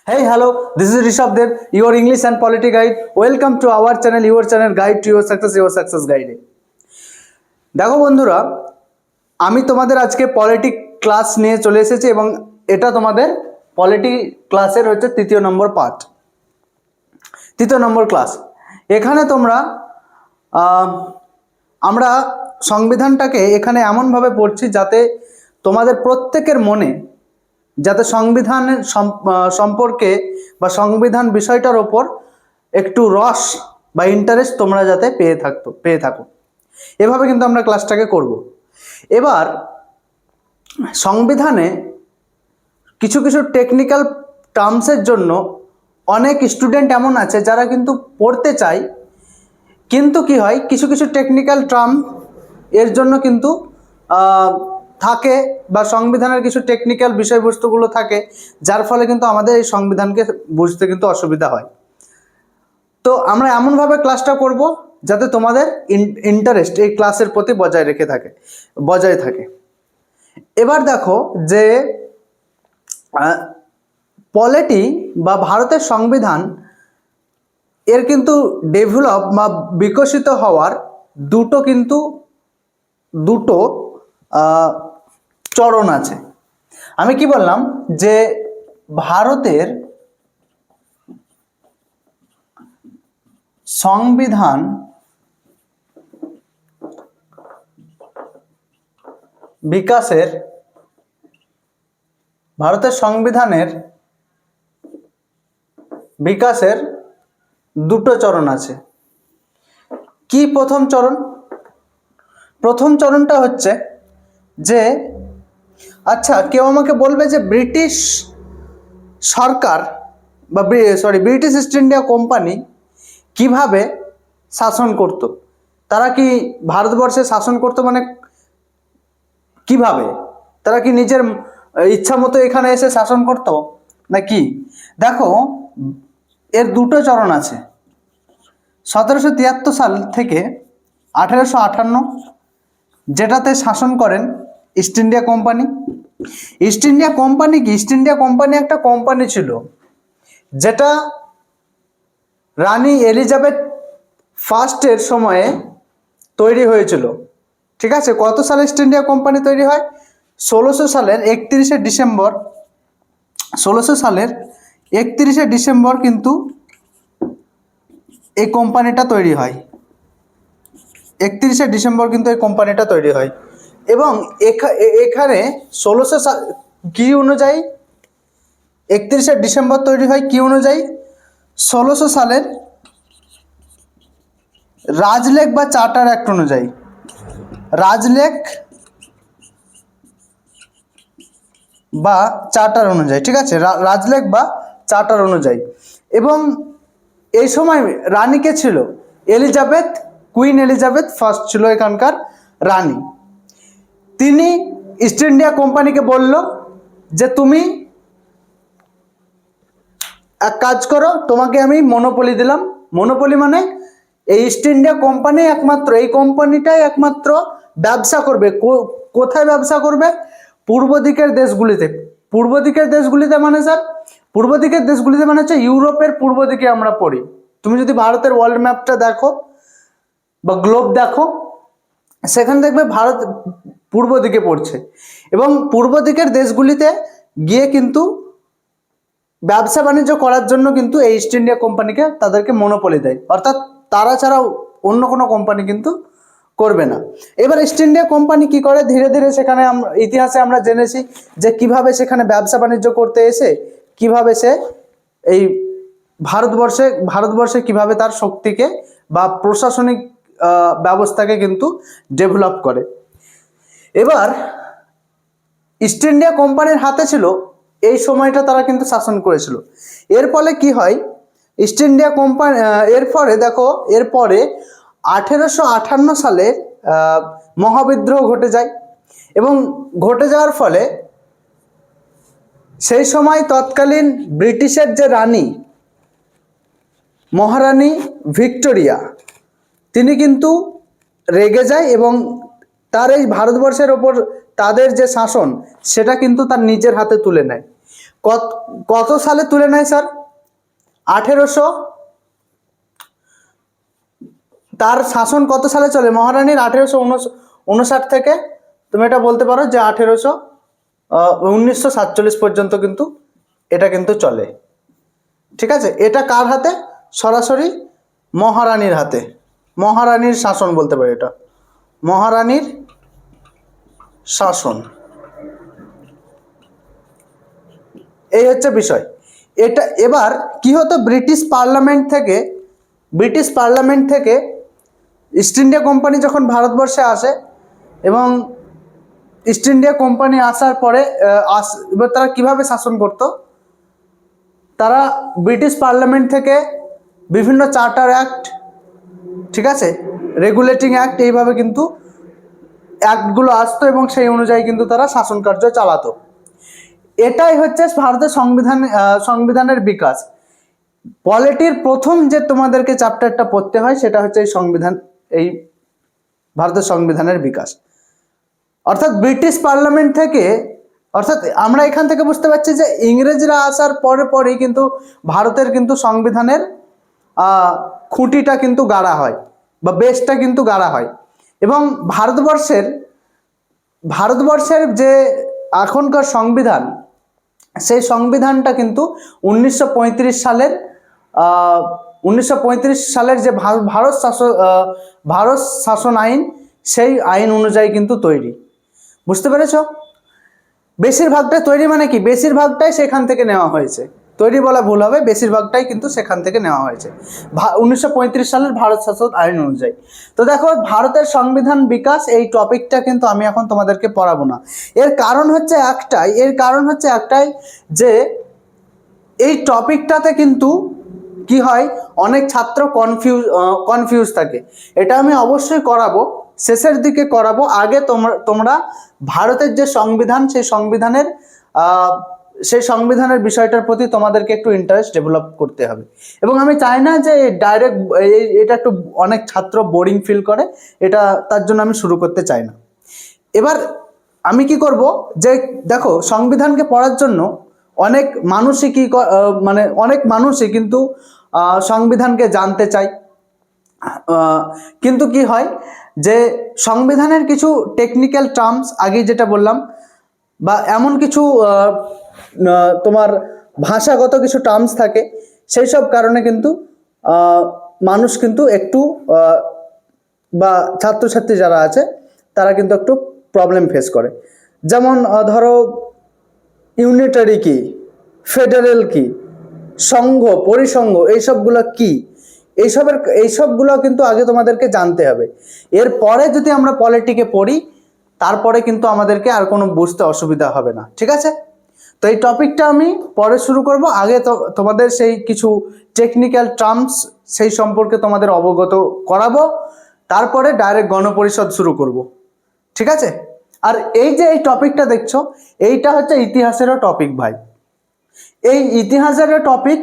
Hey, hello, this is Rishabh Dev, your English and Polity Guide. Welcome to our channel, your channel Guide to your success guide. দেখো বন্ধুরা, আমি তোমাদের আজকে polity class নিয়ে চলে এসেছি এবং এটা তোমাদের পলিটি ক্লাসের হচ্ছে তৃতীয় নম্বর পার্ট, তৃতীয় নম্বর ক্লাস। এখানে তোমরা আমরা সংবিধানটাকে এখানে এমনভাবে পড়ছি যাতে তোমাদের প্রত্যেকের মনে যাতে সংবিধানের সম্পর্কে বা সংবিধান বিষয়টার ওপর একটু রস বা ইন্টারেস্ট তোমরা যাতে পেয়ে থাকো এভাবে কিন্তু আমরা ক্লাসটাকে করব। এবার সংবিধানে কিছু কিছু টেকনিক্যাল টার্মসের জন্য অনেক স্টুডেন্ট এমন আছে যারা কিন্তু পড়তে চায়, কিন্তু কি হয় কিছু কিছু টেকনিক্যাল টার্ম এর জন্য কিন্তু থাকে বা সংবিধানের কিছু টেকনিক্যাল বিষয়বস্তুগুলো থাকে, যার ফলে কিন্তু আমাদের এই সংবিধানকে বুঝতে কিন্তু অসুবিধা হয়। তো আমরা এমনভাবে ক্লাসটা করব যাতে তোমাদের ইন্টারেস্ট এই ক্লাসের প্রতি বজায় থাকে। এবার দেখো যে পলিটি বা ভারতের সংবিধান এর কিন্তু ডেভেলপ বা বিকশিত হওয়ার দুটো চরণ আছে। আমি কি বললাম যে ভারতের সংবিধান বিকাশের দুটো চরণ আছে। কি প্রথম চরণটা হচ্ছে যে আচ্ছা কেউ আমাকে বলবে যে ব্রিটিশ সরকার বা ব্রিটিশ ইস্ট ইন্ডিয়া কোম্পানি কিভাবে শাসন করত, তারা কি ভারতবর্ষে শাসন করতো মানে কিভাবে, তারা কি নিজের ইচ্ছা মতো এখানে এসে শাসন করত নাকি? দেখো এর দুটো চরণ আছে। 1773 সাল থেকে 1858 যেটাতে শাসন করেন east India company. East India company একটা কোম্পানি ছিল যেটা রানী এলিজাবেথ ফার্স্টের সময়ে তৈরি হয়েছিল। ঠিক আছে, কত সালে ইস্ট ইন্ডিয়া কোম্পানি তৈরি হয়? 1600 সালের 31শে ডিসেম্বর কিন্তু এই কোম্পানিটা তৈরি হয়। 31শে ডিসেম্বর কিন্তু এই কোম্পানিটা তৈরি হয় এবং এখানে 1600 কি অনুযায়ী 31শে ডিসেম্বর তৈরি হয় কি অনুযায়ী? 1600 সালের রাজলেখ বা চার্টার অ্যাক্ট অনুযায়ী। রাজলেখ বা চার্টার অনুযায়ী, ঠিক আছে, রাজলেখ বা চার্টার অনুযায়ী। এবং এই সময় রানী কে ছিল? কুইন এলিজাবেথ ফার্স্ট ছিল এখানকার রানী। তিনি ইস্ট ইন্ডিয়া কোম্পানিকে বলল যে তুমি এক কাজ করো, তোমাকে আমি মনোপলি দিলাম। মনোপলি মানে এই ইস্ট ইন্ডিয়া কোম্পানি এই কোম্পানিটাই একমাত্র ব্যবসা করবে। কোথায় ব্যবসা করবে? পূর্ব দিকের দেশগুলিতে মানে স্যার পূর্ব দিকের দেশগুলিতে মানে হচ্ছে ইউরোপের পূর্ব দিকে আমরা পড়ি। তুমি যদি ভারতের ওয়ার্ল্ড ম্যাপটা দেখো বা গ্লোব দেখো, সেখানে দেখবে ভারত পূর্ব দিকে পড়ছে এবং পূর্ব দিকের দেশগুলিতে গিয়ে কিন্তু ব্যবসা বাণিজ্য করার জন্য কিন্তু এই ইস্ট ইন্ডিয়া কোম্পানিকে তাদেরকে মনোপলি দেয়, অর্থাৎ তারা ছাড়া অন্য কোনো কোম্পানি কিন্তু করবে না। এবার ইস্ট ইন্ডিয়া কোম্পানি কি করে? ধীরে ধীরে সেখানে ইতিহাসে আমরা জেনেছি যে কিভাবে সেখানে ব্যবসা বাণিজ্য করতে এসে কিভাবে সে এই ভারতবর্ষে কিভাবে তার শক্তিকে বা প্রশাসনিক ব্যবস্থাকে কিন্তু ডেভেলপ করে। এবার ইস্ট ইন্ডিয়া কোম্পানির হাতে ছিল এই সময়টা, তারা কিন্তু শাসন করেছিল। এর ফলে কি হয়? ইস্ট ইন্ডিয়া কোম্পানি এরপরে 1858 সালে মহাবিদ্রোহ ঘটে যায় এবং ঘটে যাওয়ার ফলে সেই সময় তৎকালীন ব্রিটিশের যে রানী মহারানী ভিক্টোরিয়া, তিনি কিন্তু রেগে যায় এবং তার এই ভারতবর্ষের ওপর তাদের যে শাসন সেটা কিন্তু তার নিজের হাতে তুলে নেয়। কত কত সালে তুলে নেয় স্যার? 1800। তার শাসন কত সালে চলে মহারানীর? 1859 থেকে তুমি এটা বলতে পারো যে 1947 পর্যন্ত কিন্তু এটা কিন্তু চলে। ঠিক আছে, এটা কার হাতে? সরাসরি মহারানীর হাতে, মহারানীর শাসন বলতে পারি, এটা মহারানীর শাসন। এই হচ্ছে বিষয়। এটা এবার কি হতো, ব্রিটিশ পার্লামেন্ট থেকে ইস্ট ইন্ডিয়া কোম্পানি যখন ভারতবর্ষে আসে, এবং ইস্ট ইন্ডিয়া কোম্পানি আসার পরে এবার তারা কিভাবে শাসন করতো, তারা ব্রিটিশ পার্লামেন্ট থেকে বিভিন্ন চার্টার অ্যাক্ট, ঠিক আছে, রেগুলেটিং অ্যাক্ট, এইভাবে কিন্তু অ্যাক্টগুলো আসতো এবং সেই অনুযায়ী কিন্তু তারা শাসন কার্য চালাতো। এটাই হচ্ছে ভারতের সংবিধানের বিকাশ। পলিটির প্রথম যে তোমাদেরকে চ্যাপ্টারটা পড়তে হয় সেটা হচ্ছে এই ভারতের সংবিধানের বিকাশ। অর্থাৎ ব্রিটিশ পার্লামেন্ট থেকে, অর্থাৎ আমরা এখান থেকে বুঝতে পারছি যে ইংরেজরা আসার পরেই কিন্তু ভারতের কিন্তু সংবিধানের খুঁটিটা কিন্তু গাড়া হয় বা বেসটা কিন্তু গাড়া হয়। এবং ভারতবর্ষের যে এখনকার সংবিধান, সেই সংবিধানটা কিন্তু 1935 সালের যে ভারত শাসন আইন, সেই আইন অনুযায়ী কিন্তু তৈরি। বুঝতে পেরেছ? বেশিরভাগটাই তৈরি মানে কি, বেশিরভাগটাই সেখান থেকে নেওয়া হয়েছে। তৈরি বলা ভুল হবে, বেশিরভাগটাই কিন্তু সেখান থেকে নেওয়া হয়েছে 1935 সালের ভারত শাসন আইন অনুযায়ী। তো দেখো, ভারতের সংবিধান বিকাশ এই টপিকটা কিন্তু আমি এখন তোমাদেরকে পড়াবো না। এর কারণ হচ্ছে একটাই যে এই টপিকটাতে কিন্তু কি হয়, অনেক ছাত্র কনফিউজ থাকে। এটা আমি অবশ্যই করাবো, শেষের দিকে করাবো। আগে তোমরা ভারতের যে সংবিধান, সেই সংবিধানের বিষয়টার প্রতি তোমাদেরকে একটু ইন্টারেস্ট ডেভেলপ করতে হবে। এবং আমি চাই না যে ডাইরেক্ট এটা একটু অনেক ছাত্র বোরিং ফিল করে, এটা তার জন্য আমি শুরু করতে চাই না। এবার আমি কি করব, যে দেখো, সংবিধানকে পড়ার জন্য অনেক মানুষই কিন্তু সংবিধানকে জানতে চায়। কিন্তু কি হয় যে সংবিধানের কিছু টেকনিক্যাল টার্মস, আগে যেটা বললাম, বা এমন কিছু তোমার ভাষাগত কিছু টার্মস থাকে, সেই সব কারণে কিন্তু মানুষ কিন্তু একটু বা ছাত্রছাত্রী যারা আছে তারা কিন্তু একটু প্রবলেম ফেস করে। যেমন ধরো, ইউনিটারি কি, ফেডারেল কি, সংঘ, পরিসংঘ, এইসবগুলো কি, এইসবগুলো কিন্তু আগে তোমাদেরকে জানতে হবে। এরপরে যদি আমরা পলিটিকে পড়ি, তারপরে কিন্তু আমাদেরকে আর কোনো বুঝতে অসুবিধা হবে না। ঠিক আছে? তো এই টপিকটা আমি পরে শুরু করব। আগে তোমাদের সেই কিছু টেকনিক্যাল টার্মস, সেই সম্পর্কে তোমাদের অবগত করাবো, তারপরে ডাইরেক্ট গণপরিষদ শুরু করব। ঠিক আছে? আর এই যে এই টপিকটা দেখছো, এইটা হচ্ছে ইতিহাসেরও টপিক ভাই। এই ইতিহাসেরও টপিক,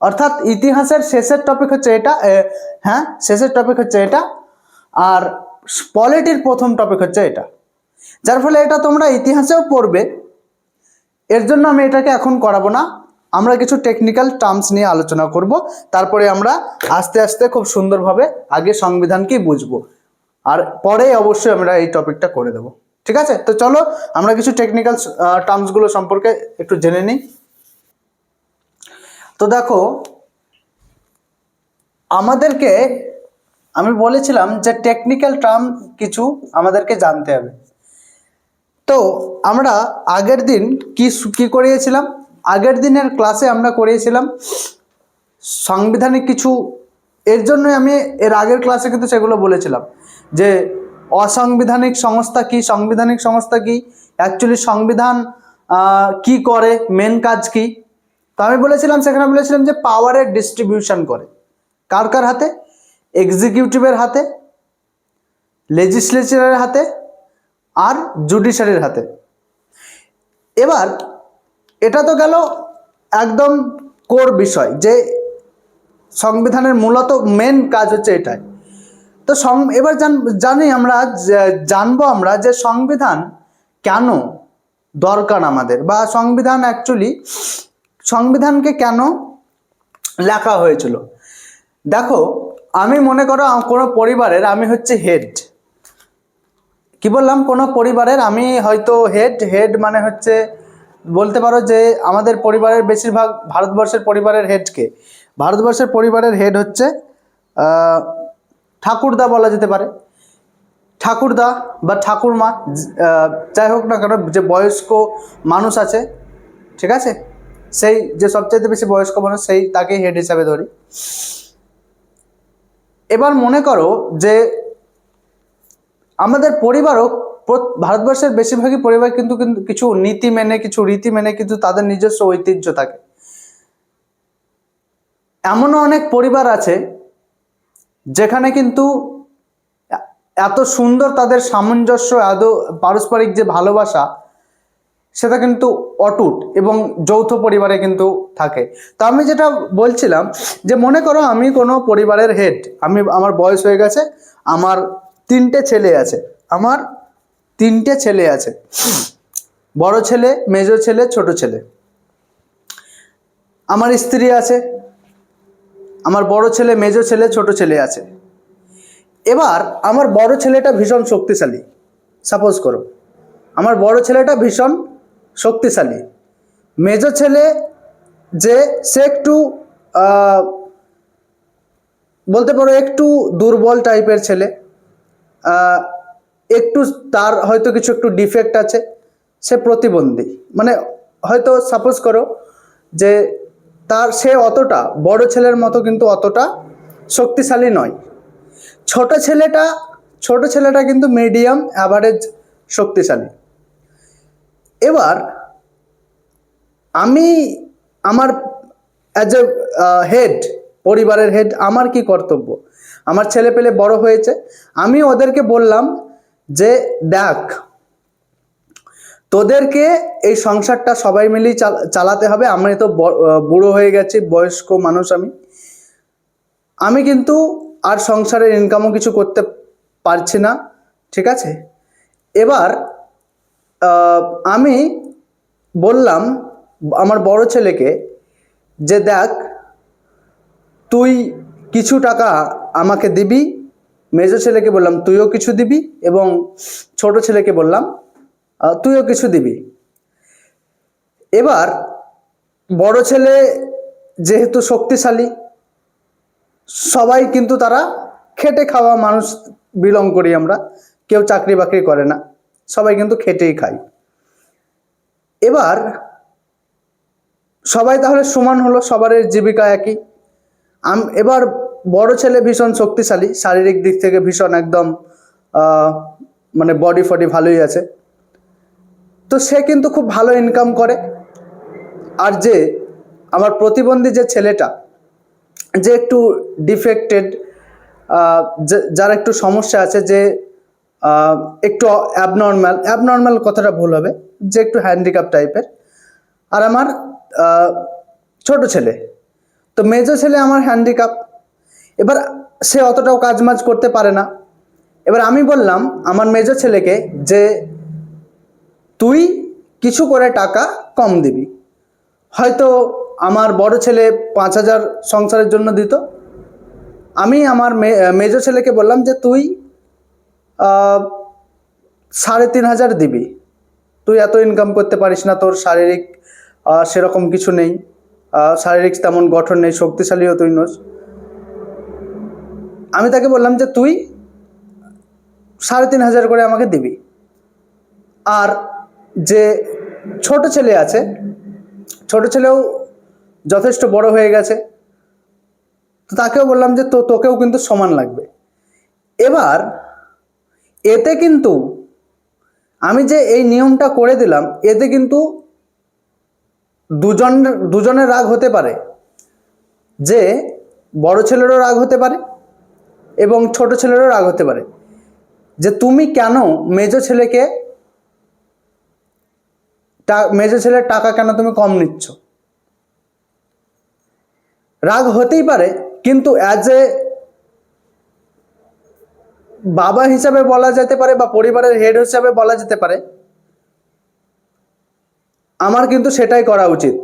অর্থাৎ ইতিহাসের শেষের টপিক হচ্ছে এটা, হ্যাঁ, শেষের টপিক হচ্ছে এটা। আর পলিটির প্রথম টপিক হচ্ছে এটা, যার ফলে এটা তোমরা ইতিহাসেও পড়বে। এর জন্য আমি এটাকে এখন করাবো না, আমরা কিছু টেকনিক্যাল টার্মস নিয়ে আলোচনা করব, তারপরে আমরা আস্তে আস্তে খুব সুন্দরভাবে আগে সংবিধানকেই বুঝবো, আর পরে অবশ্যই আমরা এই টপিকটা করে দেব। ঠিক আছে? তো চলো আমরা কিছু টেকনিক্যাল টার্মসগুলো সম্পর্কে একটু জেনে নিই। তো দেখো, আমাদেরকে আমি বলেছিলাম যে টেকনিক্যাল টার্ম কিছু আমাদেরকে জানতে হবে। তো আমরা আগের দিন কি করিয়েছিলাম, আগের দিনের ক্লাসে আমরা করিয়েছিলাম সাংবিধানিক কিছু, এর জন্য আমি এর আগের ক্লাসে কিন্তু সেগুলো বলেছিলাম যে অসাংবিধানিক সংস্থা কি, সাংবিধানিক সংস্থা কি, অ্যাকচুয়ালি সংবিধান কি করে, মেন কাজ কি। তো আমি সেখানে বলেছিলাম যে পাওয়ারের ডিস্ট্রিবিউশন করে কার কার হাতে, এক্সিকিউটিভের হাতে, লেজিসলেচারের হাতে, আর জুডিশিয়ারির হাতে। এবার এটা তো গেল একদম কোর বিষয়, যে সংবিধানের মূলত মেন কাজ হচ্ছে এটাই। তো এবার জানবো আমরা যে সংবিধান কেন দরকার আমাদের, বা সংবিধান অ্যাকচুয়ালি সংবিধানকে কেন লেখা হয়েছিল? দেখো, আমি মনে করো কোনো পরিবারের আমি হচ্ছে হেড, কি বললাম, কোনো পরিবারের আমি হয়তো হেড মানে হচ্ছে বলতে পারো যে আমাদের পরিবারের বেশিরভাগ ভারতবর্ষের পরিবারের হেডকে, ভারতবর্ষের পরিবারের হেড হচ্ছে ঠাকুরদা বলা যেতে পারে, ঠাকুরদা বা ঠাকুরমা, যাই হোক না কেন, যে বয়স্ক মানুষ আছে, ঠিক আছে, সেই যে সবচাইতে বেশি বয়স্ক মানুষ সেই তাকে হেড হিসাবে ধরি। এবার মনে করো যে আমাদের পরিবারও, ভারতবর্ষের বেশিরভাগই পরিবার কিন্তু কিন্তু কিছু নীতি মেনে, কিছু রীতি মেনে কিন্তু তাদের নিজস্ব ঐতিহ্য থাকে। এমনও অনেক পরিবার আছে যেখানে কিন্তু এত সুন্দর তাদের সামঞ্জস্য, এত পারস্পরিক যে ভালোবাসা, সেটা কিন্তু অটুট এবং যৌথ পরিবারে কিন্তু থাকে। তো আমি যেটা বলছিলাম যে মনে করো আমি কোনো পরিবারের হেড, আমার বয়স হয়ে গেছে, আমার তিনটে ছেলে আছে, বড় ছেলে, মেজো ছেলে, ছোট ছেলে। আমার স্ত্রী আছে, আমার বড় ছেলে, মেজো ছেলে, ছোট ছেলে আছে। এবার আমার বড় ছেলেটা ভীষণ শক্তিশালী, সাপোজ করো আমার বড় ছেলেটা ভীষণ শক্তিশালী, মেজো ছেলে যে সে একটু বলতে পারো একটু দুর্বল টাইপের ছেলে, একটু তার হয়তো কিছু একটু ডিফেক্ট আছে, সে প্রতিবন্ধী, মানে হয়তো সাপোজ করো যে সে অতটা বড় ছেলের মতো কিন্তু অতটা শক্তিশালী নয়। ছোট ছেলেটা কিন্তু মিডিয়াম অ্যাভারেজ শক্তিশালী। এবার আমি আমার অ্যাজ এ হেড, পরিবারের হেড, আমার কি কর্তব্য? আমার ছেলে পেলে বড় হয়েছে, আমি ওদেরকে বললাম যে দেখ, তোদেরকে এই সংসারটা সবাই মিলেই চালাতে হবে। আমি তো বুড়ো হয়ে গেছি, বয়স্ক মানুষ, আমি কিন্তু আর সংসারের ইনকামও কিছু করতে পারছি না, ঠিক আছে। এবার আমি বললাম আমার বড় ছেলেকে যে দেখ, তুই কিছু টাকা আমাকে দিবি, মেজো ছেলেকে বললাম তুইও কিছু দিবি, এবং ছোট ছেলেকে বললাম তুইও কিছু দিবি। এবার বড় ছেলে যেহেতু শক্তিশালী, সবাই কিন্তু তারা খেটে খাওয়া মানুষ বিলং করি আমরা, কেউ চাকরি বাকরি করে না, সবাই কিন্তু খেটেই খাই। এবার সবাই তাহলে সমান হলো, সবার জীবিকা একই। এবার বড় ছেলে ভীষণ শক্তিশালী, শারীরিক দিক থেকে ভীষণ একদম মানে বডি ফডি ভালোই আছে, তো সে কিন্তু খুব ভালো ইনকাম করে। আর যে আমার প্রতিবন্ধী যে ছেলেটা, যে একটু ডিফেক্টেড, যার একটু সমস্যা আছে, যে একটু অ্যাবনর্ম্যাল কথাটা ভুল হবে, যে একটু হ্যান্ডিক্যাপ টাইপের, আর আমার ছোট ছেলে, তো মেজো ছেলে আমার হ্যান্ডিক্যাপ। এবার সে অতটাও কাজমাজ করতে পারে না। এবার আমি বললাম আমার মেজো ছেলেকে যে তুই কিছু করে টাকা কম দিবি, হয়তো আমার বড় ছেলে 5,000 সংসারের জন্য দিত, আমি আমার মেজো ছেলেকে বললাম যে তুই 3,500 দিবি, তুই এত ইনকাম করতে পারিস না, তোর শারীরিক সেরকম কিছু নেই, শারীরিক তেমন গঠন নেই, শক্তিশালীও তুই নোস। আমি তাকে বললাম যে তুই 3,500 করে আমাকে দিবি। আর যে ছোট ছেলে আছে, ছোট ছেলেও যথেষ্ট বড় হয়ে গেছে, তো তাকেও বললাম যে তোকেও কিন্তু সমান লাগবে। এবার এতে কিন্তু আমি যে এই নিয়মটা করে দিলাম, এতে কিন্তু দুজনের রাগ হতে পারে, যে বড় ছেলেরও রাগ হতে পারে এবং ছোট ছেলেরও রাগ হতে পারে, যে তুমি কেন মেজো ছেলের টাকা কেন তুমি কম নিচ্ছ। রাগ হতেই পারে, কিন্তু অ্যাজ এ বাবা হিসাবে বলা যেতে পারে বা পরিবারের হেড হিসাবে বলা যেতে পারে, আমার কিন্তু সেটাই করা উচিত।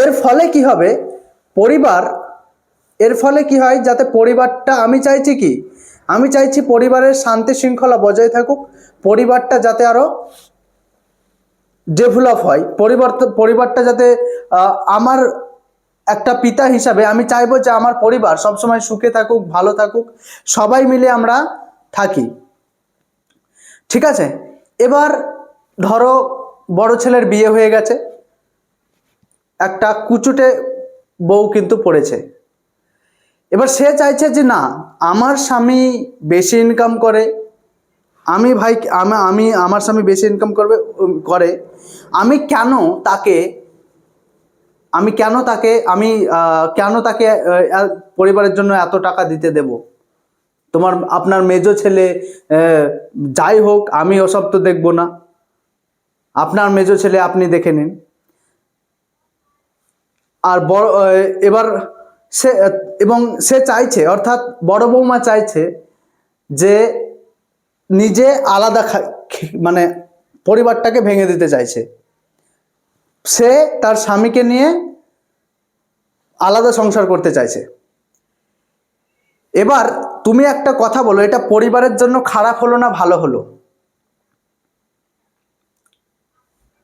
এর ফলে কি হবে, পরিবার, এর ফলে কি হয়, যাতে পরিবারটা, আমি চাইছি কি, আমি চাইছি পরিবারের শান্তি শৃঙ্খলা বজায় থাকুক, পরিবারটা যাতে আরো ডেভেলপ হয়, পরিবারটা যাতে আমার একটা পিতা হিসাবে আমি চাইবো যে আমার পরিবার সবসময় সুখে থাকুক, ভালো থাকুক, সবাই মিলে আমরা থাকি। ঠিক আছে, এবার ধরো বড় ছেলের বিয়ে হয়ে গেছে, একটা কুচুটে বউ কিন্তু পড়েছে। এবার সে চাইছে যে না, আমার স্বামী বেশি ইনকাম করে, আমি ভাই আমি আমার স্বামী বেশি ইনকাম করে, আমি কেন তাকে আমি কেন তাকে আমি কেন তাকে পরিবারের জন্য এত টাকা দিতে দেব? আপনার মেজো ছেলে যাই হোক, আমি ওসব তো দেখবো না, আপনার মেজো ছেলে আপনি দেখে নিন। আর এবার সে চাইছে, অর্থাৎ বড় বৌমা চাইছে যে নিজে আলাদা মানে পরিবারটাকে ভেঙে দিতে চাইছে, সে তার স্বামীকে নিয়ে আলাদা সংসার করতে চাইছে। এবার তুমি একটা কথা বলো, এটা পরিবারের জন্য খারাপ হলো না ভালো হলো?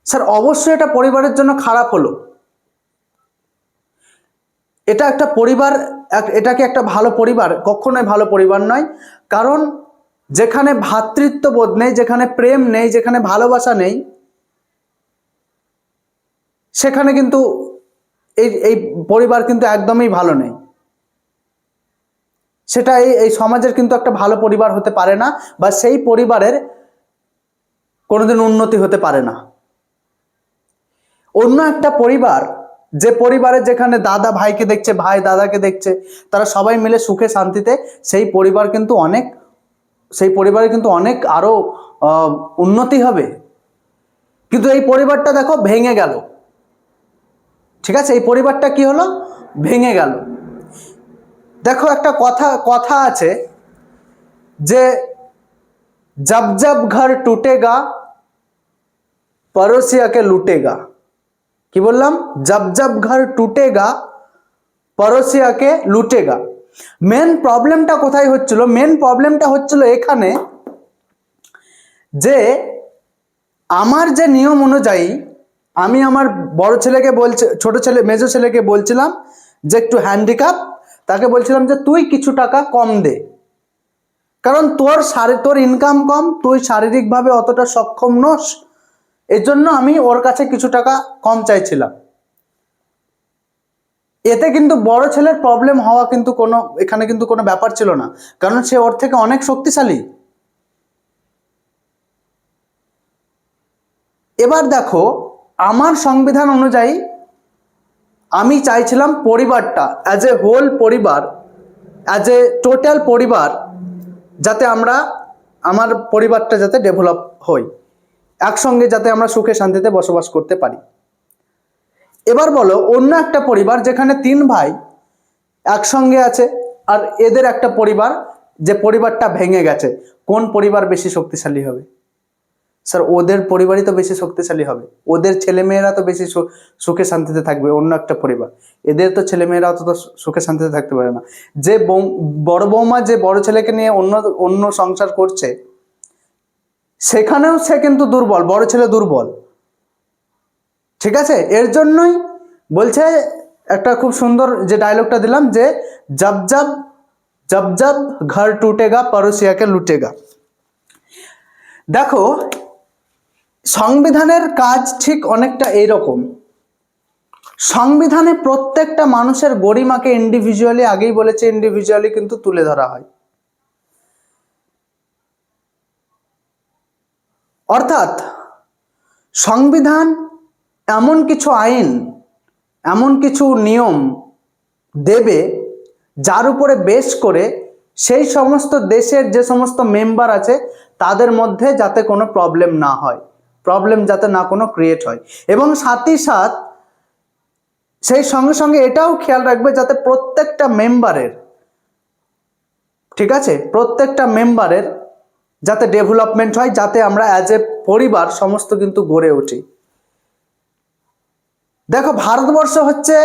স্যার অবশ্যই এটা পরিবারের জন্য খারাপ হলো। এটা একটা পরিবার, এটাকে একটা ভালো পরিবার কখনোই ভালো পরিবার নয়। কারণ যেখানে ভ্রাতৃত্ববোধ নেই, যেখানে প্রেম নেই, যেখানে ভালোবাসা নেই, সেখানে কিন্তু এই পরিবার কিন্তু একদমই ভালো নেই। সেটা এই সমাজের কিন্তু একটা ভালো পরিবার হতে পারে না, বা সেই পরিবারের কোনোদিন উন্নতি হতে পারে না। অন্য একটা পরিবার, যে পরিবারে যেখানে দাদা ভাইকে দেখছে, ভাই দাদাকে দেখছে, তারা সবাই মিলে সুখে শান্তিতে, সেই পরিবারে কিন্তু অনেক আরো উন্নতি হবে। কিন্তু এই পরিবারটা দেখো ভেঙে গেল। ঠিক আছে, এই পরিবারটা কি হলো, ভেঙে গেল। দেখো একটা কথা আছে যে जब जब घर टूटेगा पड़ोसिया के लूटेगा। কি বললাম? जब जब घर टूटेगा पड़ोसिया के लूटेगा। মেন প্রবলেমটা কোথায় হচ্ছিল? মেন প্রবলেমটা হচ্ছিল এখানে যে আমার যে নিয়ম অনুযায়ী আমি আমার বড় ছেলেকে মেজো ছেলেকে বলছিলাম যে একটু হ্যান্ডিক্যাপ, তাকে বলছিলাম যে তুই কিছু টাকা কম দে, কারণ তোর ইনকাম কম, তুই শারীরিকভাবে অতটা সক্ষম নস, এর জন্য আমি ওর কাছে কিছু টাকা কম চাইছিলাম। এতে কিন্তু বড় ছেলের প্রবলেম হওয়া কিন্তু এখানে কিন্তু কোনো ব্যাপার ছিল না, কারণ সে ওর থেকে অনেক শক্তিশালী। এবার দেখো, আমার সংবিধান অনুযায়ী আমি চাইছিলাম পরিবারটা অ্যাজ এ হোল পরিবার, অ্যাজ এ টোটাল পরিবার, যাতে আমার পরিবারটা যাতে ডেভেলপ হয়, একসঙ্গে যাতে আমরা সুখে শান্তিতে বসবাস করতে পারি। এবার বলো, অন্য একটা পরিবার যেখানে 3 ভাই একসঙ্গে আছে, আর এদের একটা পরিবার, যে পরিবারটা ভেঙে গেছে, কোন পরিবার বেশি শক্তিশালী হবে? স্যার ওদের পরিবারই তো বেশি শক্তিশালী হবে, ওদের ছেলেমেয়েরা তো বেশি সুখে শান্তিতে থাকবে। অন্য একটা পরিবার, এদের তো ছেলেমেয়েরা অত সুখে শান্তিতে থাকতে পারে না। যে বড় বৌমা যে বড় ছেলেকে নিয়ে অন্য সংসার করছে, সেখানেও সে কিন্তু দুর্বল, বড় ছেলে দুর্বল। ঠিক আছে, এর জন্যই বলছে, একটা খুব সুন্দর যে ডায়লগটা দিলাম যে জব জব जब जब घर टूटेगा पड़ोसिया के लूटेगा। দেখো, সংবিধানের কাজ ঠিক অনেকটা এইরকম। সংবিধানে প্রত্যেকটা মানুষের গরিমাকে ইন্ডিভিজুয়ালি, আগেই বলেছে, ইন্ডিভিজুয়ালি কিন্তু তুলে ধরা হয়। অর্থাৎ সংবিধান এমন কিছু আইন, এমন কিছু নিয়ম দেবে যার উপরে বেস করে সেই সমস্ত দেশের যে সমস্ত মেম্বার আছে তাদের মধ্যে যাতে কোনো প্রবলেম না হয়, প্রবলেম যাতে না কোনো ক্রিয়েট হয়, এবং সাথে সাথে সেই সঙ্গে সঙ্গে এটাও খেয়াল রাখবে যাতে প্রত্যেকটা মেম্বারের, ঠিক আছে, প্রত্যেকটা মেম্বারের যাতে ডেভেলপমেন্ট হয়, যাতে আমরা অ্যাজ এ পরিবার সমস্ত কিন্তু গড়ে উঠি। দেখো, ভারতবর্ষ হচ্ছে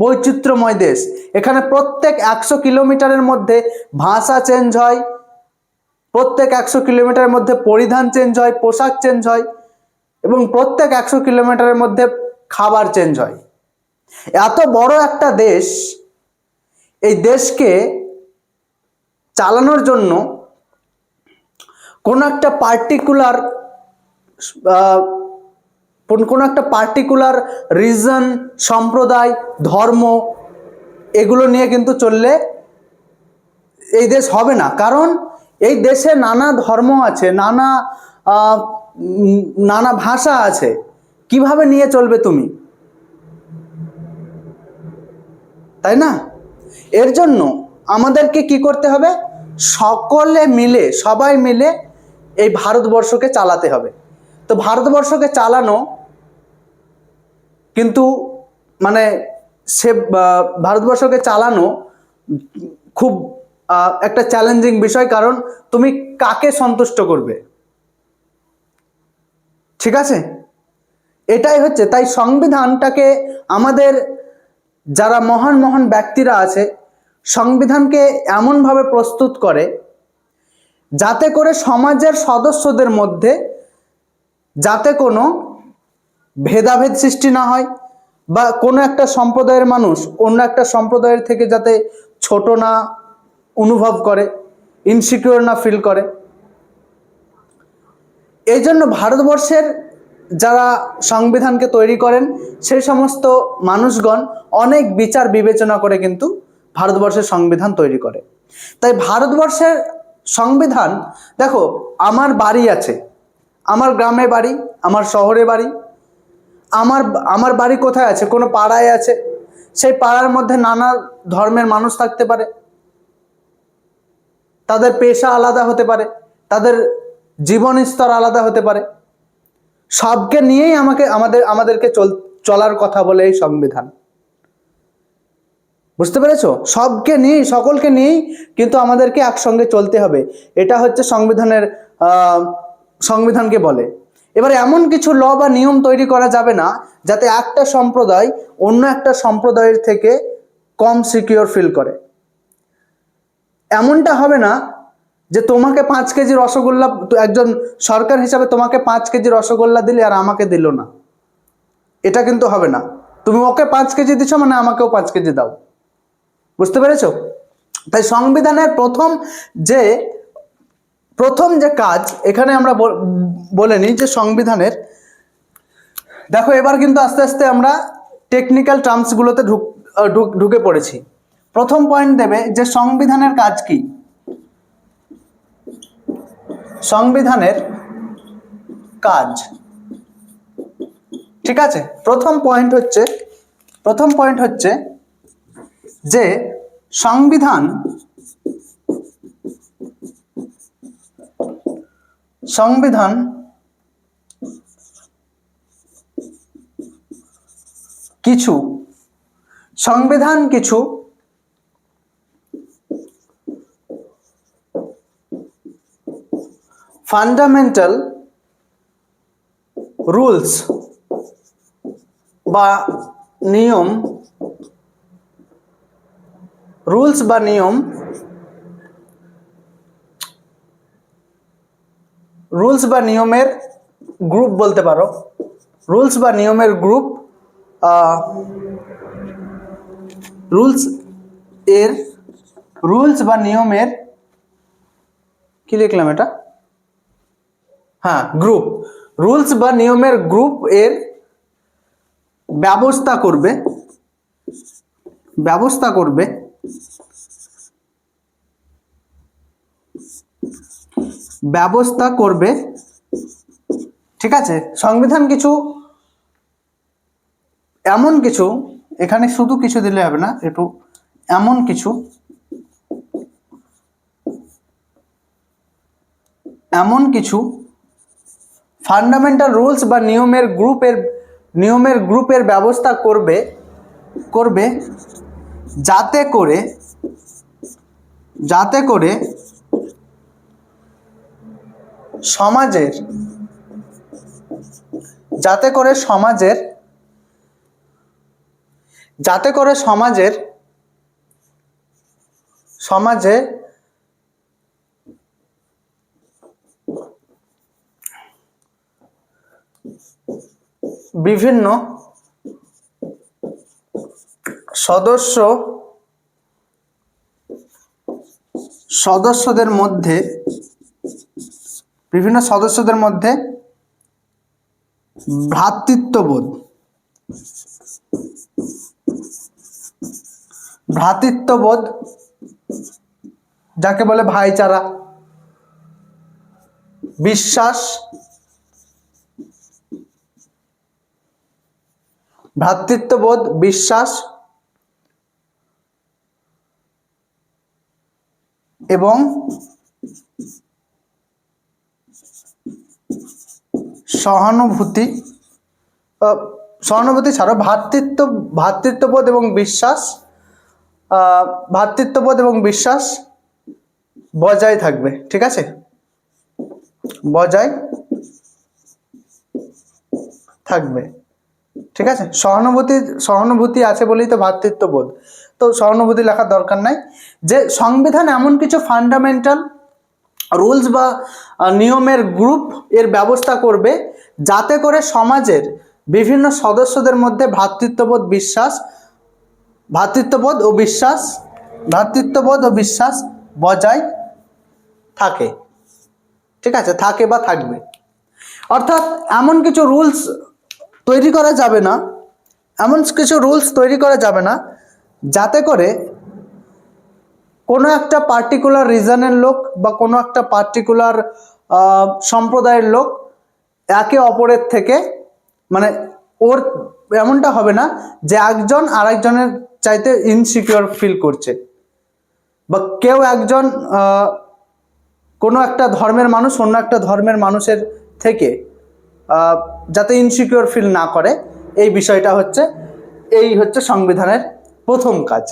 বৈচিত্র্যময় দেশ। এখানে প্রত্যেক 100 কিলোমিটারের মধ্যে ভাষা চেঞ্জ হয়, প্রত্যেক 100 কিলোমিটারের মধ্যে পরিধান চেঞ্জ হয়, পোশাক চেঞ্জ হয়, এবং প্রত্যেক 100 কিলোমিটারের মধ্যে খাবার চেঞ্জ হয়। এত বড় একটা দেশ, এই দেশকে চালানোর জন্য কোনো একটা পার্টিকুলার রিজন, সম্প্রদায়, ধর্ম এগুলো নিয়ে কিন্তু চললে এই দেশ হবে না। কারণ এই দেশে নানা ধর্ম আছে, নানা ভাষা আছে, কিভাবে নিয়ে চলবে তুমি, তাই না? এর জন্য আমাদেরকে কি করতে হবে? সবাই মিলে এই ভারতবর্ষকে চালাতে হবে। তো ভারতবর্ষকে চালানো কিন্তু মানে ভারতবর্ষকে চালানো খুব একটা চ্যালেঞ্জিং বিষয়, কারণ তুমি কাকে সন্তুষ্ট করবে, ঠিক আছে? এটাই হচ্ছে, তাই সংবিধানটাকে আমাদের যারা মহান মহান ব্যক্তিরা আছে, সংবিধানকে এমনভাবে প্রস্তুত করে যাতে করে সমাজের সদস্যদের মধ্যে যাতে কোনো ভেদাভেদ সৃষ্টি না হয়, বা কোনো একটা সম্প্রদায়ের মানুষ অন্য একটা সম্প্রদায়ের থেকে যাতে ছোট না অনুভব করে, ইনসিকিউর না ফিল করে। এই জন্য ভারতবর্ষের যারা সংবিধানকে তৈরি করেন সেই সমস্ত মানুষগণ অনেক বিচার বিবেচনা করে কিন্তু ভারতবর্ষের সংবিধান তৈরি করে। তাই ভারতবর্ষের সংবিধান, দেখো, আমার বাড়ি আছে, আমার গ্রামে বাড়ি, আমার শহরে বাড়ি, আমার বাড়ি কোথায় আছে? কোনো পাড়ায় আছে। সেই পাড়ার মধ্যে নানা ধর্মের মানুষ থাকতে পারে, তাদের পেশা আলাদা হতে পারে, তাদের জীবন স্তর আলাদা হতে পারে। সবকে নিয়েই আমাদেরকে চলার কথা বলে এই সংবিধান। বুঝতে পেরেছো? সকলকে নিয়েই কিন্তু আমাদেরকে একসঙ্গে চলতে হবে। এটা হচ্ছে সংবিধানকে বলে। এবারে এমন কিছু ল বা নিয়ম তৈরি করা যাবে না যাতে একটা সম্প্রদায় অন্য একটা সম্প্রদায়ের থেকে কম সিকিউর ফিল করে। এমনটা হবে না যে তোমাকে 5 কেজি রসগোল্লা, একজন সরকার হিসাবে তোমাকে 5 কেজি রসগোল্লা দিলে আর আমাকে দিল না, এটা কিন্তু হবে না। তুমি ওকে 5 কেজি দিচ্ছ মানে আমাকেও 5 কেজি দাও। বুঝতে পেরেছো? তাই সংবিধানের প্রথম যে কাজ এখানে আমরা বলে নিই যে সংবিধানের, দেখো এবার কিন্তু আস্তে আস্তে আমরা টেকনিক্যাল টার্মসগুলোতে ঢুকে পড়েছি। প্রথম পয়েন্ট দেবে যে সংবিধানের কাজ কি। সংবিধানের কাজ, ঠিক আছে? প্রথম পয়েন্ট হচ্ছে যে সংবিধান কিছু ফান্ডামেন্টাল রুলস বা নিয়ম নিয়মের গ্রুপ বলতে পারো। রুলস বা নিয়মের গ্রুপ, রুলস বা নিয়মের কি লিখলাম এটা? হ্যাঁ, গ্রুপ। রুলস বা নিয়মের গ্রুপ এর ব্যবস্থা করবে ঠিক আছে? সংবিধান এমন কিছু, এখানে শুধু কিছু দিলে হবে না, একটু এমন কিছু ফান্ডামেন্টাল রুলস বা নিয়মের গ্রুপের ব্যবস্থা করবে যাতে করে সমাজের যাতে করে সমাজে বিভিন্ন সদস্যদের মধ্যে ভ্রাতৃত্ববোধ যাকে বলে ভাইচারা, বিশ্বাস, ভ্রাতৃত্ববোধ, বিশ্বাস এবং সহানুভূতি ছাড়াও ভ্রাতৃত্ববোধ এবং বিশ্বাস বজায় থাকবে। ঠিক আছে, বজায় থাকবে। ঠিক আছে, সহানুভূতি আছে বলেই তো ভ্রাতৃত্ববোধ, তো সহানুভূতি লেখার দরকার নাই। যে সংবিধান এমন কিছু ফান্ডামেন্টাল রুলস বা নিয়মের গ্রুপ এর ব্যবস্থা করবে যাতে করে সমাজের বিভিন্ন সদস্যদের মধ্যে ভ্রাতৃত্ববোধ ও বিশ্বাস বজায় থাকে। ঠিক আছে, থাকে বা থাকবে। অর্থাৎ এমন কিছু রুলস তৈরি করা যাবে না যাতে করে কোনো একটা পার্টিকুলার রিজনের লোক বা কোনো একটা পার্টিকুলার সম্প্রদায়ের লোক একে অপরের থেকে মানে ওর এমনটা হবে না যে একজন আরেকজনের চাইতে ইনসিকিউর ফিল করছে, বা কেউ একজন কোনো একটা ধর্মের মানুষ অন্য একটা ধর্মের মানুষের থেকে যাতে ইনসিকিউর ফিল না করে, এই বিষয়টা হচ্ছে সংবিধানের প্রথম কাজ।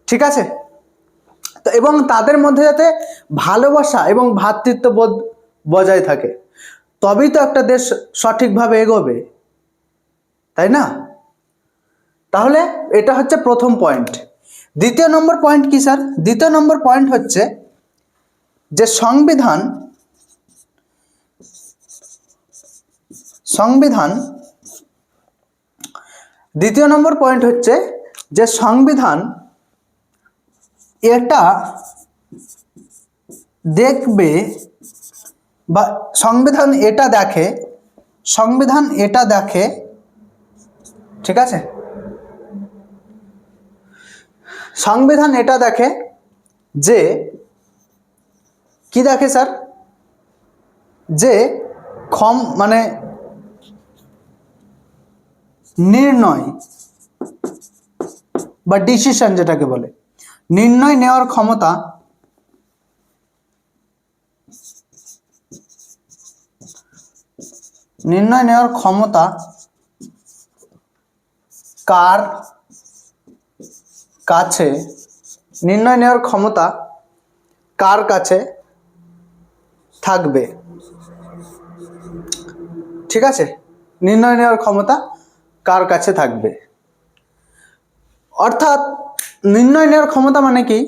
ঠিক আছে, তো এবং তাদের মধ্যে যাতে ভালোবাসা এবং ভ্রাতৃত্ববোধ বজায় থাকে, তবেই তো একটা দেশ সঠিকভাবে এগোবে, তাই না? তাহলে এটা হচ্ছে প্রথম পয়েন্ট। দ্বিতীয় নম্বর পয়েন্ট কি স্যার? দ্বিতীয় নম্বর পয়েন্ট হচ্ছে যে সংবিধান দ্বিতীয় নম্বর পয়েন্ট হচ্ছে যে সংবিধান এটা দেখবে বা সংবিধান এটা দেখে, ঠিক আছে, সংবিধান এটা দেখে যে কি দেখে স্যার? যে নির্ণয় বা ডিসিশন যেটাকে বলে, নির্ণয় নেওয়ার ক্ষমতা কার কাছে থাকবে। ঠিক আছে, নির্ণয় নেওয়ার ক্ষমতা কার কাছে থাকবে। অর্থাৎ নির্ণয় নেওয়ার ক্ষমতা মানে কি?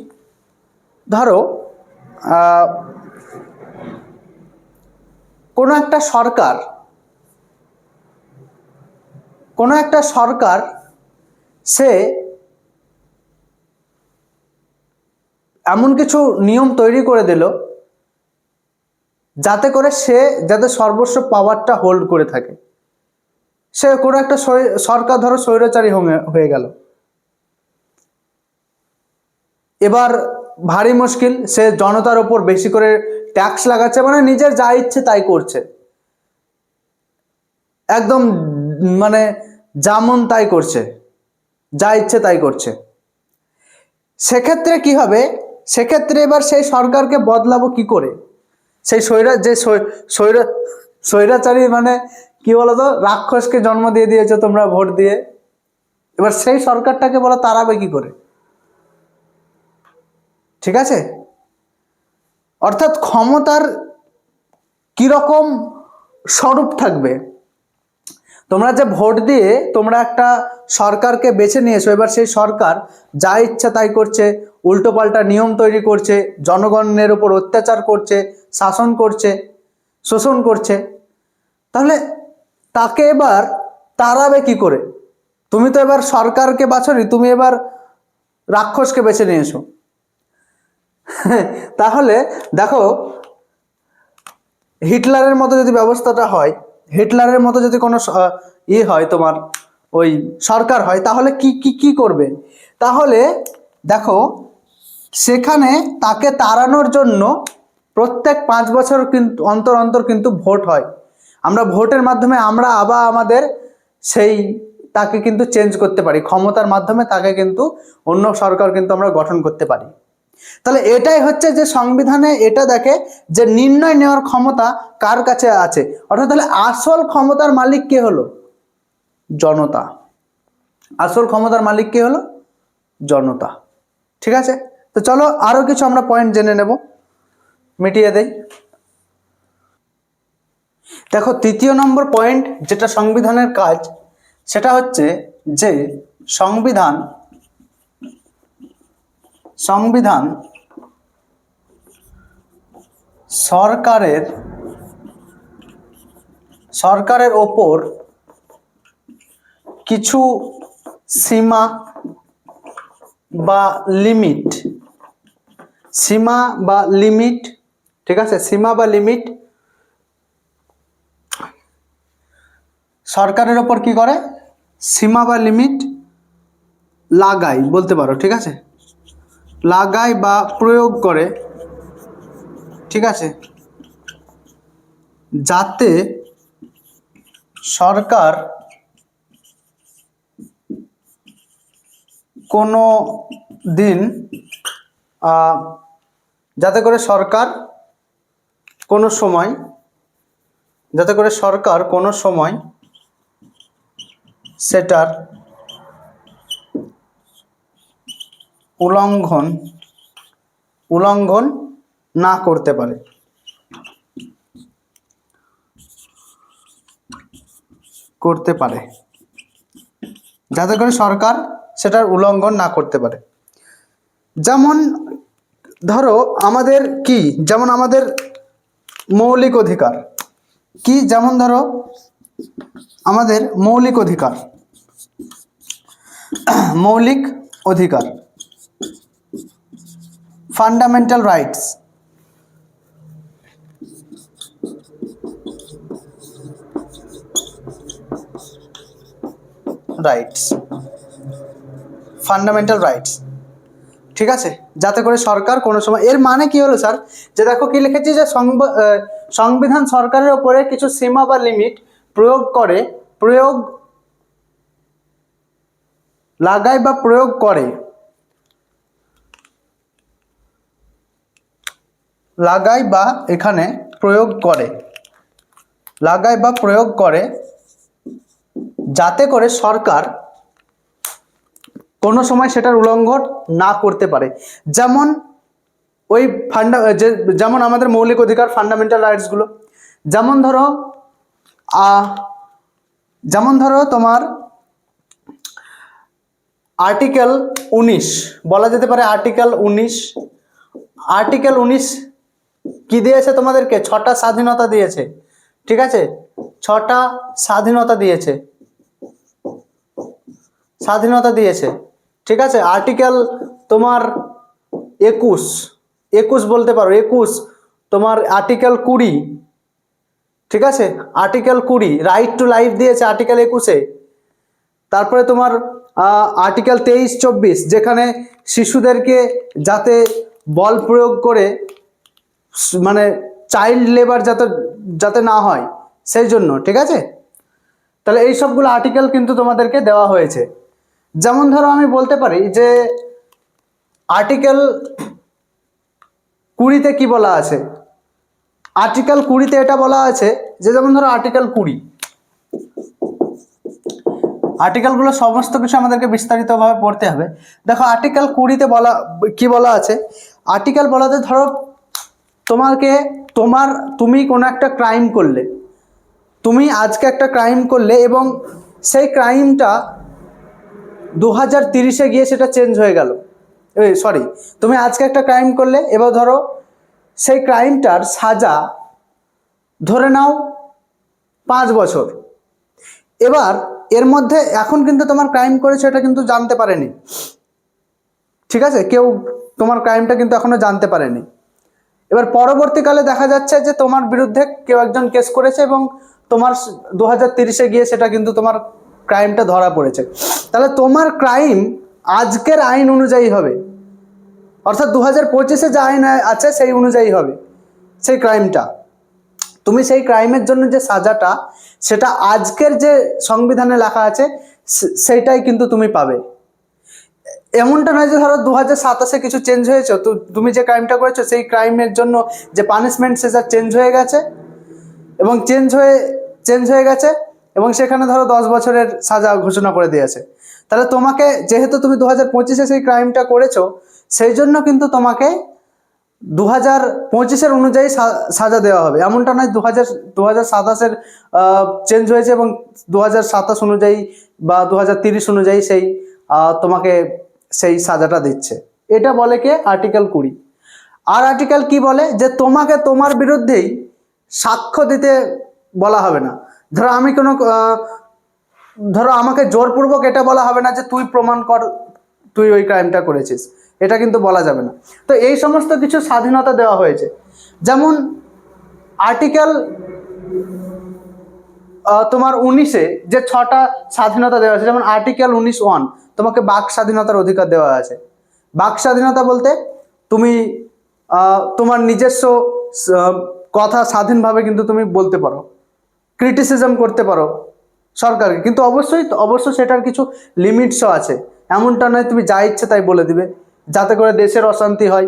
ধরো কোনো একটা সরকার সে এমন কিছু নিয়ম তৈরি করে দিল যাতে করে যাতে সর্বস্ব পাওয়ারটা হোল্ড করে থাকে। সে কোনো একটা সরকার ধরো স্বৈরাচারী হয়ে গেল, এবার ভারী মুশকিল, সে জনতার উপর বেশি করে ট্যাক্স লাগাচ্ছে, মানে নিজের যা ইচ্ছে তাই করছে, একদম যেমন তাই করছে, যা ইচ্ছে তাই করছে। সেক্ষেত্রে কি হবে? সেক্ষেত্রে এবার সেই সরকারকে বদলাবো কি করে? সেই স্বৈরাচারী কি বলতো, রাক্ষসকে জন্ম দিয়ে দিয়েছো তোমরা ভোট দিয়ে, এবার সেই সরকারটাকে বলো তাড়াবে কি করে? ঠিক আছে, অর্থাৎ ক্ষমতার কিরকম স্বরূপ থাকবে? তোমরা যে ভোট দিয়ে তোমরা একটা সরকারকে বেছে নিয়েছো, এবার সেই সরকার যা ইচ্ছা তাই করছে, উল্টোপাল্টা নিয়ম তৈরি করছে, জনগণের উপর অত্যাচার করছে, শাসন করছে, শোষণ করছে, তাহলে তাকে এবার তাড়াবে কি করে? তুমি তো এবার সরকারকে বাছোনি, তুমি এবার রাক্ষসকে বেছে নিয়েছো। তাহলে দেখো, হিটলারের মতো যদি ব্যবস্থাটা হয়, হিটলারের মতো যদি কোনো হয়, তোমার ওই সরকার হয়, তাহলে কি কি কি করবে? তাহলে দেখো, সেখানে তাকে তাড়ানোর জন্য প্রত্যেক 5 বছর কিন্তু অন্তর অন্তর কিন্তু ভোট হয়। আমরা ভোটের মাধ্যমে আমরা আবার আমাদের সেই তাকে কিন্তু চেঞ্জ করতে পারি, ক্ষমতার মাধ্যমে তাকে কিন্তু অন্য সরকার কিন্তু আমরা গঠন করতে পারি। তাহলে এটাই হচ্ছে যে সংবিধানে এটা দেখে যে নির্ণয় নেওয়ার ক্ষমতা কার কাছে আছে, অর্থাৎ তাহলে আসল ক্ষমতার মালিক কে হলো? জনতা। আসল ক্ষমতার মালিক কে হলো? জনতা। ঠিক আছে, তো চলো আরো কিছু আমরা পয়েন্ট জেনে নেব, মিটিয়ে দেই। দেখো, 3 নম্বর পয়েন্ট যেটা সংবিধানের কাজ, সেটা হচ্ছে যে সংবিধান সরকারের ওপর কিছু সীমা বা লিমিট, ঠিক আছে, সীমা বা লিমিট সরকারের ওপর কি করে? সীমা বা লিমিট লাগায় বলতে পারো, ঠিক আছে, লাগায় বা প্রয়োগ করে, ঠিক আছে, যাতে সরকার কোনো দিন যাতে করে সরকার কোনো সময় সেটার উল্লঙ্ঘন না করতে পারে। যাতে করে সরকার সেটার উল্লঙ্ঘন না করতে পারে। যেমন ধরো আমাদের কি, যেমন আমাদের মৌলিক অধিকার কি, যেমন ধরো আমাদের মৌলিক অধিকার ফান্ডামেন্টাল রাইটস, ফান্ডামেন্টাল রাইটস, ঠিক আছে, যাতে করে সরকার কোনো সময়, এর মানে কি হলো স্যার, যে দেখো কি লিখেছি, যে সংবিধান সরকারের উপরে কিছু সীমা বা লিমিট লাগায় বা প্রয়োগ করে, লাগায় বা প্রয়োগ করে যাতে করে সরকার কোনো সময় সেটার উল্লঙ্ঘন না করতে পারে। যেমন ওই যেমন আমাদের মৌলিক অধিকার ফান্ডামেন্টাল রাইটসগুলো, যেমন ধরো তোমার আর্টিকেল 19 বলা যেতে পারে। আর্টিকেল 19 কি দিয়েছে তোমাদেরকে? 6টা স্বাধীনতা দিয়েছে, ঠিক আছে, 6টা স্বাধীনতা দিয়েছে, ঠিক আছে। আর্টিকেল তোমার 21 বলতে পারো, 21 তোমার আর্টিকেল 20, ঠিক আছে, আর্টিকেল 20 রাইট টু লাইফ দিয়েছে আর্টিকেল 21-এ। তারপরে তোমার আর্টিকেল 23-24 যেখানে শিশুদেরকে যাতে বল প্রয়োগ করে মানে চাইল্ড লেবার যাতে না হয় সেই জন্য, ঠিক আছে। তাহলে এই সবগুলো আর্টিকেল কিন্তু তোমাদেরকে দেওয়া হয়েছে। যেমন ধরো আমি বলতে পারি যে আর্টিকেল 20-তে কি বলা আছে? আর্টিকেল 20-তে এটা বলা আছে যে, যেমন ধরো আর্টিকেল 20, আর্টিকেলগুলো সমস্ত কিছু আমাদেরকে বিস্তারিতভাবে পড়তে হবে। দেখো আর্টিকেল 20-তে কি বলা আছে? আর্টিকেল বলাতে ধরো তুমি কোনো একটা ক্রাইম করলে, তুমি আজকে একটা ক্রাইম করলে এবং সেই ক্রাইমটা 2030-এ গিয়ে সেটা চেঞ্জ হয়ে গেল, সরি, তুমি আজকে একটা ক্রাইম করলে, এবার ধরো সেই ক্রাইমটার সাজা ধরে নাও 5 বছর। এবার এর মধ্যে এখন কিন্তু তোমার ক্রাইম করেছে এটা কিন্তু জানতে পারেনি, ঠিক আছে, কেউ তোমার ক্রাইমটা কিন্তু এখনো জানতে পারেনি। এবার পরবর্তীকালে দেখা যাচ্ছে যে তোমার বিরুদ্ধে কেউ একজন কেস করেছে এবং তোমার 2030-এ গিয়ে সেটা কিন্তু তোমার ক্রাইমটা ধরা পড়েছে। তাহলে তোমার ক্রাইম আজকের আইন অনুযায়ী হবে, অর্থাৎ 2025-এ যে আইন আছে সেই অনুযায়ী হবে সেই ক্রাইমটা। তুমি সেই ক্রাইমের জন্য যে সাজাটা সেটা আজকের যে সংবিধানে লেখা আছে সেইটাই কিন্তু তুমি পাবে। এমনটা নয় যে ধরো 2027-এ কিছু চেঞ্জ হয়েছে, তো তুমি যে ক্রাইমটা করেছো সেই ক্রাইমের জন্য যে পানিশমেন্ট সেটা চেঞ্জ হয়ে গেছে এবং চেঞ্জ হয়ে গেছে এবং সেখানে ধরো 10 বছরের সাজা ঘোষণা করে দিয়েছে। তাহলে তোমাকে, যেহেতু তুমি 2025-এ সেই ক্রাইমটা করেছো, সেই জন্য কিন্তু তোমাকে 2025-এর অনুযায়ী সাজা দেওয়া হবে। এমনটা নয় 2027-এর চেঞ্জ হয়েছে এবং 2027 অনুযায়ী বা 2030 অনুযায়ী সেই তোমাকে সেই সাজাটা দিচ্ছে। এটা বলে কে? আর্টিকেল 20। আর আর্টিকেল কি বলে? যে তোমাকে তোমার বিরুদ্ধেই সাক্ষ্য দিতে বলা হবে না। ধরো আমি কোনো ধরো আমাকে জোরপূর্বক এটা বলা হবে না যে তুই প্রমাণ কর তুই ওই ক্রাইমটা করেছিস, এটা কিন্তু বলা যাবে না। তো এই সমস্ত কিছু স্বাধীনতা দেওয়া হয়েছে। যেমন আর্টিকেল তোমার 19-এ যে 6টা স্বাধীনতা দেওয়া আছে, যেমন আর্টিকেল 19(1) তোমাকে বাক স্বাধীনতার অধিকার দেওয়া আছে। বাক স্বাধীনতা বলতে তুমি তোমার নিজস্ব কথা স্বাধীনভাবে কিন্তু তুমি বলতে পারো, ক্রিটিসিজম করতে পারো সরকারকে, কিন্তু অবশ্যই সেটার কিছু লিমিটসও আছে। এমনটা নয় তুমি যা ইচ্ছে তাই বলে দিবে যাতে করে দেশের অশান্তি হয়,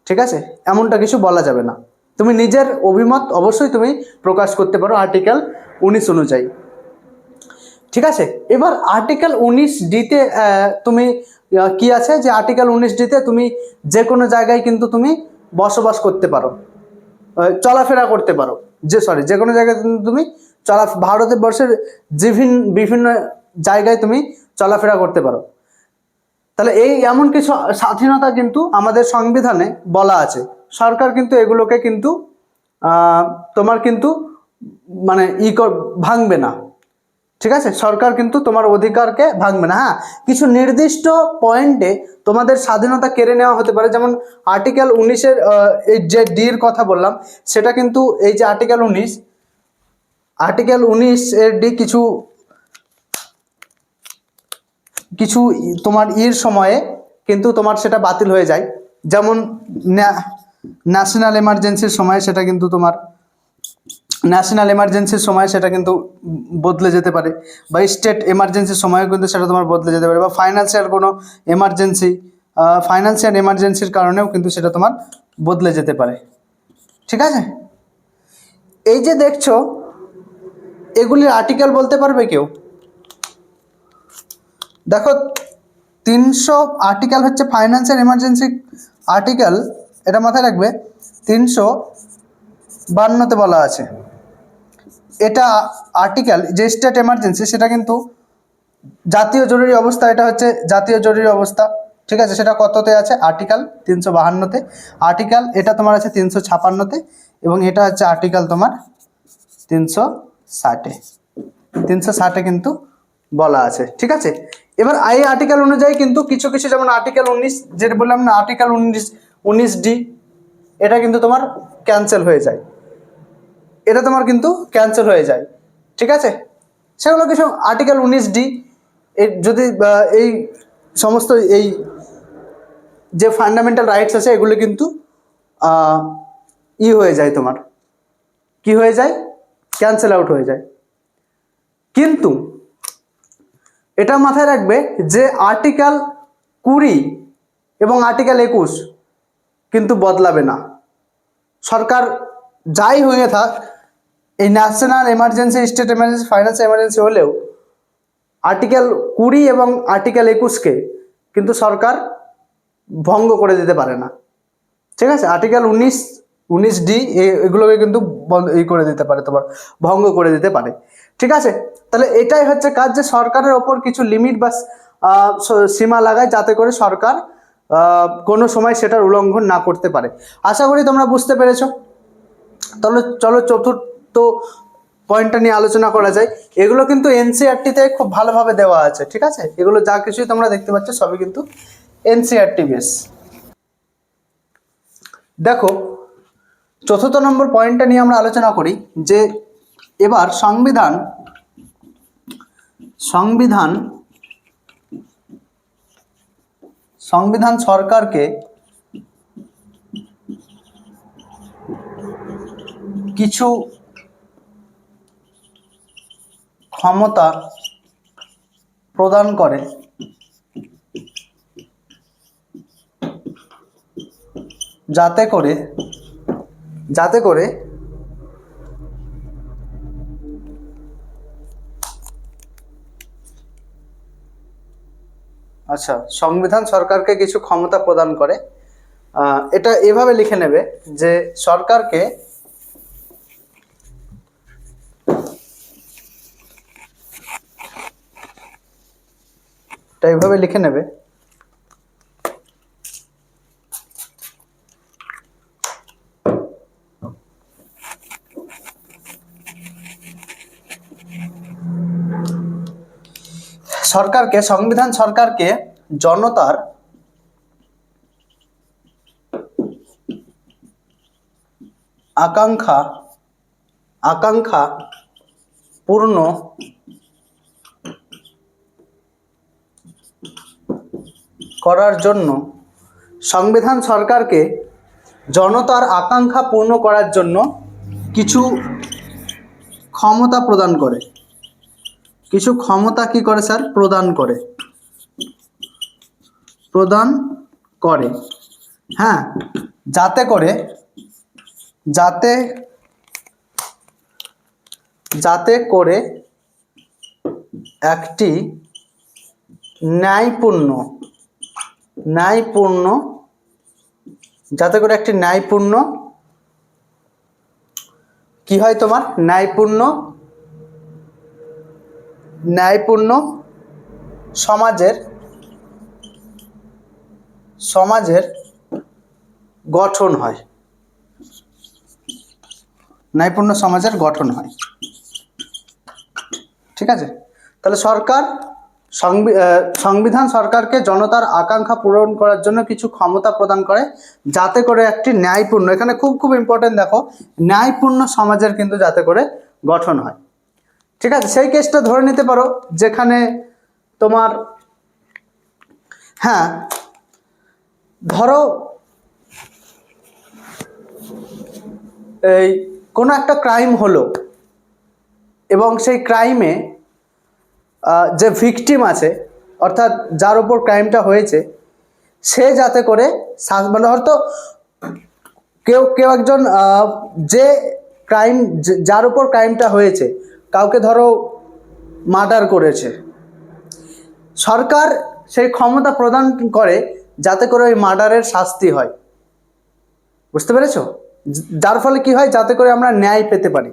ঠিক আছে, এমনটা কিছু বলা যাবে না। তুমি নিজের অভিমত অবশ্যই তুমি প্রকাশ করতে পারো আর্টিকেল 19 অনুযায়ী, ঠিক আছে। এবার আর্টিকেল 19D-তে তুমি কি আছে যে আর্টিকেল 19D-তে তুমি যে কোনো জায়গায় কিন্তু তুমি বসবাস করতে পারো, চলাফেরা করতে পারো, যে কোনো জায়গায় তুমি ভারতবর্ষের বিভিন্ন জায়গায় তুমি চলাফেরা করতে পারো। তাহলে এই এমন কিছু স্বাধীনতা কিন্তু আমাদের সংবিধানে বলা আছে। সরকার কিন্তু এগুলোকে কিন্তু তোমার কিন্তু মানে ভাঙবে না, ঠিক আছে, সরকার কিন্তু তোমার অধিকারকে ভাঙবে না। হ্যাঁ, কিছু নির্দিষ্ট পয়েন্টে তোমাদের স্বাধীনতা কেড়ে নেওয়া হতে পারে। যেমন আর্টিকেল 19-এর এই যে ডির কথা বললাম সেটা কিন্তু, এই যে আর্টিকেল 19-এর ডি কিছু তোমার সময়ে কিন্তু তোমার সেটা বাতিল হয়ে যায়। যেমন ন্যাশনাল এমার্জেন্সির সময় সেটা কিন্তু তোমার সেটা কিন্তু বদলে যেতে পারে, বা স্টেট এমার্জেন্সির সময়ও কিন্তু সেটা তোমার বদলে যেতে পারে, বা ফাইন্যান্সিয়াল এমার্জেন্সির কারণেও কিন্তু সেটা তোমার বদলে যেতে পারে, ঠিক আছে। এই যে দেখছো এগুলির আর্টিকেল বলতে পারবে কেউ? দেখো 300 আর্টিকেল হচ্ছে ফাইন্যান্সিয়াল এমার্জেন্সি আর্টিকেল, এটা মাথায় রাখবে। 352-তে বলা আছে এটা আর্টিকেল যে স্টেট এমার্জেন্সি সেটা কিন্তু জাতীয় জরুরি অবস্থা, এটা হচ্ছে জাতীয় জরুরি অবস্থা, ঠিক আছে। সেটা কততে আছে? আর্টিকেল 352-তে। আর্টিকেল এটা তোমার আছে 356-তে এবং এটা হচ্ছে আর্টিকেল তোমার 360-এ কিন্তু বলা আছে, ঠিক আছে। এবার এই আর্টিকেল অনুযায়ী কিন্তু কিছু কিছু, যেমন আর্টিকেল 19 যেটা বললাম না, আর্টিকেল 19D, এটা কিন্তু তোমার ক্যান্সেল হয়ে যায়, ঠিক আছে। সেগুলো কিছু আর্টিকেল 19D যদি এই সমস্ত এই যে ফান্ডামেন্টাল রাইটস আছে এগুলো কিন্তু হয়ে যায়, তোমার কি হয়ে যায়? ক্যান্সেল আউট হয়ে যায়। কিন্তু এটা মাথায় রাখবে যে আর্টিকেল 20 এবং আর্টিকেল 21 কিন্তু বদলাবে না। সরকার যাই হয়ে থাক, এই national emergency, state emergency, financial emergency হলেও আর্টিকেল 20 এবং আর্টিকেল 21-কে কিন্তু সরকার ভঙ্গ করে দিতে পারে না, ঠিক আছে। আর্টিকেল 19 19D এগুলোকে কিন্তু করে দিতে পারে, তোমার ভঙ্গ করে দিতে পারে। ঠিক আছে, তাহলে এটাই হচ্ছে কাজ, যে সরকারের ওপর কিছু লিমিট বা সীমা লাগায়, যাতে করে সরকার কোনো সময় সেটার উল্লঙ্ঘন না করতে পারে। আশা করি তোমরা বুঝতে পেরেছো। তাহলে চলো চতুর্থ পয়েন্টটা নিয়ে আলোচনা করা যায়। এগুলো কিন্তু এনসিইআরটিতে খুব ভালোভাবে দেওয়া আছে। ঠিক আছে, এগুলো যা কিছুই তোমরা দেখতে পাচ্ছ সবই কিন্তু এনসিইআরটি বেস। দেখো, চতুর্থ নম্বর পয়েন্টটা নিয়ে আমরা আলোচনা করি, যে এবার সংবিধান সরকারকে কিছু ক্ষমতা প্রদান করে, যাতে করে আচ্ছা, সংবিধান সরকারকে কিছু ক্ষমতা প্রদান করে, এটা এভাবে লিখে নেবে যে সরকারকে এটা এভাবে লিখে নেবে সংবিধান সরকারকে জনতার আকাঙ্ক্ষা পূর্ণ করার জন্য কিছু ক্ষমতা প্রদান করে। কিছু ক্ষমতা কি করে স্যার? প্রদান করে। হ্যাঁ, যাতে করে একটি ন্যায়পূর্ণ কি হয় তোমার, ন্যায়পূর্ণ সমাজের গঠন হয়। ঠিক আছে, তাহলে সংবিধান সরকারকে জনতার আকাঙ্ক্ষা পূরণ করার জন্য কিছু ক্ষমতা প্রদান করে, যাতে করে একটি ন্যায়পূর্ণ, এখানে খুব খুব ইম্পর্টেন্ট, দেখো, ন্যায়পূর্ণ সমাজের কিন্তু যাতে করে গঠন হয়। ঠিক আছে, সেই কেসটা ধরে নিতে পারো যেখানে তোমার, হ্যাঁ, ধরো এই কোনো একটা ক্রাইম হলো, এবং সেই ক্রাইমে যে ভিকটিম আছে, অর্থাৎ যার উপর ক্রাইমটা হয়েছে, সে যাতে করে মানে হয়তো কেউ একজন যে যার উপর ক্রাইমটা হয়েছে, কাউকে ধরো মার্ডার করেছে, সরকার সেই ক্ষমতা প্রদান করে যাতে করে ওই মার্ডারের শাস্তি হয়। বুঝতে পেরেছো? যার ফলে কি হয়, যাতে করে আমরা ন্যায় পেতে পারি।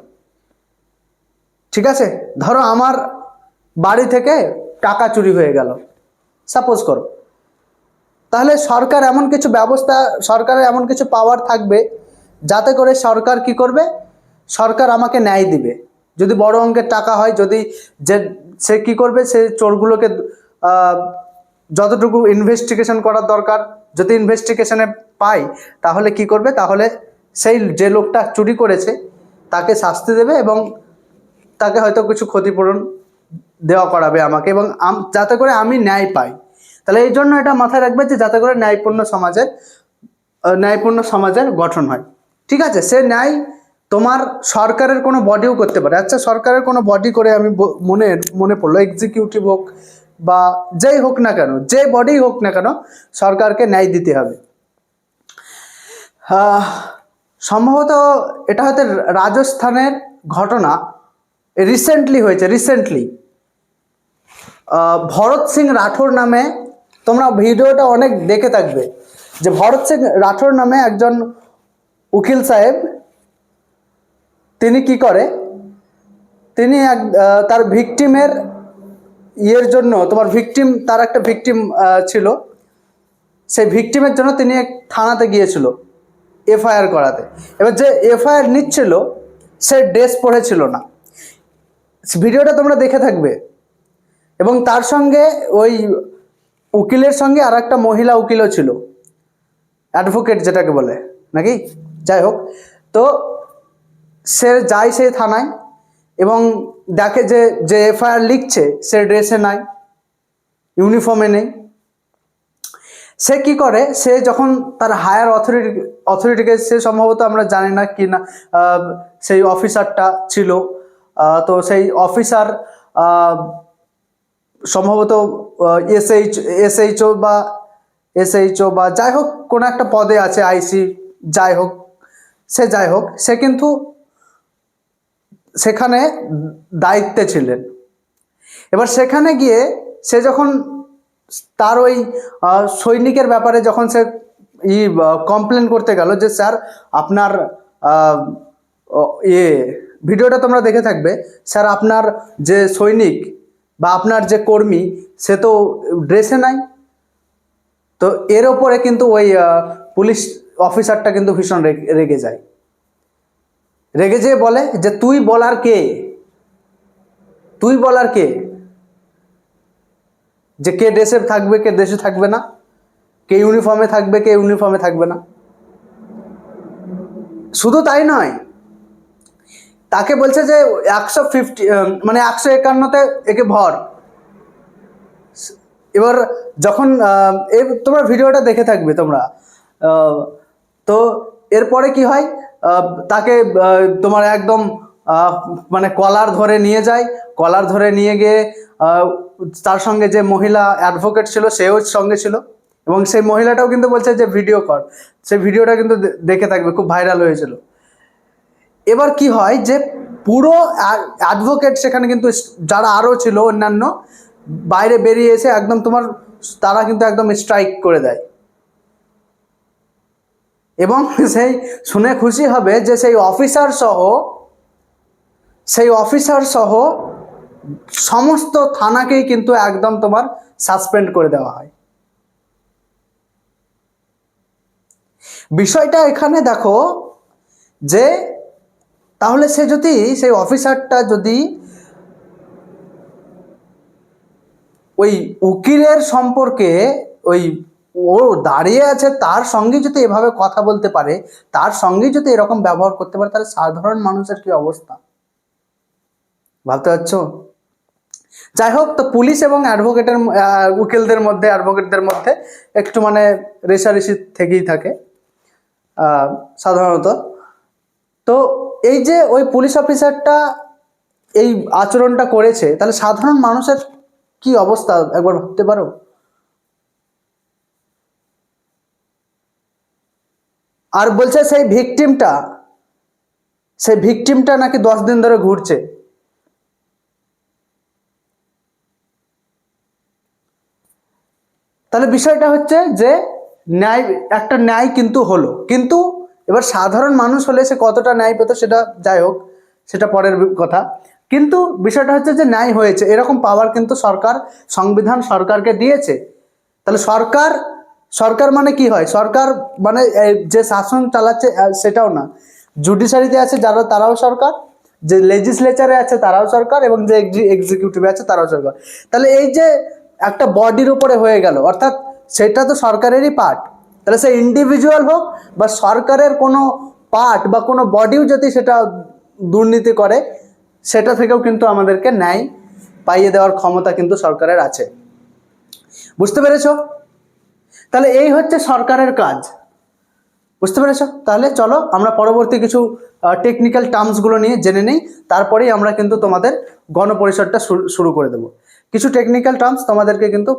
ঠিক আছে, ধরো আমার বাড়ি থেকে টাকা চুরি হয়ে গেল, সাপোজ করো, তাহলে সরকারের এমন কিছু পাওয়ার থাকবে, যাতে করে সরকার কি করবে, সরকার আমাকে ন্যায় দিবে। যদি বড় অঙ্কের টাকা হয়, যদি সে কি করবে, সে চোরগুলোকে যতটুকু ইনভেস্টিগেশন করার দরকার, যদি ইনভেস্টিগেশনে পাই, তাহলে কি করবে, তাহলে সেই যে লোকটা চুরি করেছে তাকে শাস্তি দেবে, এবং তাকে হয়তো কিছু ক্ষতিপূরণ দেওয়া করাবে আমাকে, এবং যাতে করে আমি ন্যায় পাই। তাহলে এই জন্য এটা মাথায় রাখবে যে যাতে করে ন্যায়পূর্ণ সমাজের গঠন হয়। ঠিক আছে, সে ন্যায় তোমার সরকারের কোনো বডিও করতে পারে। আচ্ছা, সরকারের কোনো বডি করে আমি মনে পড়লো, এক্সিকিউটিভ হোক বা যেই হোক না কেন, যে বডি হোক না কেন, সরকারকে ন্যায় দিতে হবে। সম্ভবত এটা হয়তো রাজস্থানের ঘটনা, রিসেন্টলি ভরত সিং রাঠোর নামে, তোমরা ভিডিওটা অনেক দেখে থাকবে, যে ভরত সিং রাঠোর নামে একজন উকিল সাহেব তিনি কি করে, তিনি তার ভিকটিমের ইয়ের জন্য, তোমার ভিকটিম, তার একটা ভিকটিম ছিল, সেই ভিকটিমের জন্য তিনি এক থানাতে গিয়েছিল এফআইআর করাতে। এবার যে এফআইআর নিচ্ছিল সে ড্রেস পরেছিল না, ভিডিওটা তোমরা দেখে থাকবে। এবং তার সঙ্গে ওই উকিলের সঙ্গে আর একটা মহিলা উকিলও ছিল, অ্যাডভোকেট যেটাকে বলে নাকি, যাই হোক। তো সে যায় সেই থানায় এবং দেখে যে যে এফআইআর লিখছে সে ড্রেসে নাই, ইউনিফর্মে নেই। সে কি করে, সে যখন তার হায়ার অথরিটিকে, সে সম্ভবত আমরা জানি না কি না, সেই অফিসারটা ছিল, তো সেই অফিসার সম্ভবত এসএইচও বা যাই হোক কোনো একটা পদে আছে, আইসি, যাই হোক সে কিন্তু সেখানে দায়িত্বে ছিলেন। এবার সেখানে গিয়ে সে যখন তার ওই সৈনিকের ব্যাপারে যখন সে কমপ্লেন করতে গেল যে স্যার আপনার ভিডিওটা তোমরা দেখে থাকবে, স্যার আপনার যে সৈনিক বা আপনার যে কর্মী সে তো ড্রেসে নাই। তো এর ওপরে কিন্তু ওই পুলিশ অফিসারটা কিন্তু ভীষণ রেগে যায়, রেগে যেয়ে বলে যে তুই বলার কে যে কে ড্রেসে থাকবে, কে ড্রেসে থাকবে না, কে ইউনিফর্মে থাকবে, কে ইউনিফর্মে থাকবে না। শুধু তাই নয়, তাকে বলছে যে 150 মানে 151তে একে ভর। এবার যখন তোমরা ভিডিওটা দেখে থাকবে তোমরা, তো এরপরে কি হয়, তাকে তোমার একদম মানে কলার ধরে নিয়ে যায়, কলার ধরে নিয়ে গিয়ে তার সঙ্গে যে মহিলা অ্যাডভোকেট ছিল সেও সঙ্গে ছিল, এবং সেই মহিলাটাও কিন্তু বলছে যে ভিডিও কর। সেই ভিডিওটা কিন্তু দেখে থাকবে, খুব ভাইরাল হয়েছিল। এবার কি হয় যে পুরো অ্যাডভোকেট সেখানে কিন্তু যারা আরও ছিল অন্যান্য বাইরে বেরিয়ে এসে একদম তারা কিন্তু একদম স্ট্রাইক করে দেয়। এবং সেই শুনে খুশি হবে যে সেই অফিসার সহ সমস্ত থানাকেই কিন্তু একদম তোমার সাসপেন্ড করে দেওয়া হয়। বিষয়টা এখানে দেখো যে তাহলে সেই অফিসারটা যদি ওই উকিলের সম্পর্কে ও দাঁড়িয়ে আছে তার সঙ্গে যদি এভাবে কথা বলতে পারে, তার সঙ্গে যদি এরকম ব্যবহার করতে পারে, তাহলে সাধারণ মানুষের কি অবস্থা ভাবতে পারছো? যাই হোক, তো পুলিশ এবং উকিলদের মধ্যে, অ্যাডভোকেটদের মধ্যে একটু মানে রেষারেষি থেকেই থাকে সাধারণত। তো এই যে ওই পুলিশ অফিসারটা এই আচরণটা করেছে, তাহলে সাধারণ মানুষের কি অবস্থা একবার ভাবতে পারো? আর বলছে সেই ভিকটিমটা নাকি 10 দিন ধরে ঘুরছে। তাহলে বিষয়টা হচ্ছে যে একটা ন্যায় কিন্তু হলো, কিন্তু এবার সাধারণ মানুষ হলে সে কতটা ন্যায় পেত সেটা যাই হোক, সেটা পরের কথা। কিন্তু বিষয়টা হচ্ছে যে ন্যায় হয়েছে, এরকম পাওয়ার কিন্তু সংবিধান সরকারকে দিয়েছে। তাহলে সরকার মানে কি হয়? সরকার মানে যে শাসন চালাচ্ছে সেটাও না, জুডিশিয়ারিতে আছে যারা তারাও সরকার, যে লেজিসলেচারে আছে তারাও সরকার, এবং যে এক্সিকিউটিভে আছে তারাও সরকার। তাহলে এই যে একটা বডির উপরে হয়ে গেল, অর্থাৎ সেটা তো সরকারেরই পার্ট। তাহলে সে ইন্ডিভিজুয়াল হোক বা সরকারের কোনো পার্ট বা কোনো বডিও যদি সেটা দুর্নীতি করে, সেটা থেকেও কিন্তু আমাদেরকে ন্যায় পাইয়ে দেওয়ার ক্ষমতা কিন্তু সরকারের আছে। বুঝতে পেরেছো? তাহলে এই হচ্ছে সরকারের কাজ। বুঝতে পেরেছো? তাহলে চলো আমরা পরবর্তী কিছু টেকনিক্যাল টার্মসগুলো নিয়ে জেনে নেই, তারপরেই আমরা কিন্তু তোমাদের গণপরিষদটা শুরু করে দেব। কিছু টেকনিক্যাল টার্মস তোমাদেরকে কিন্তু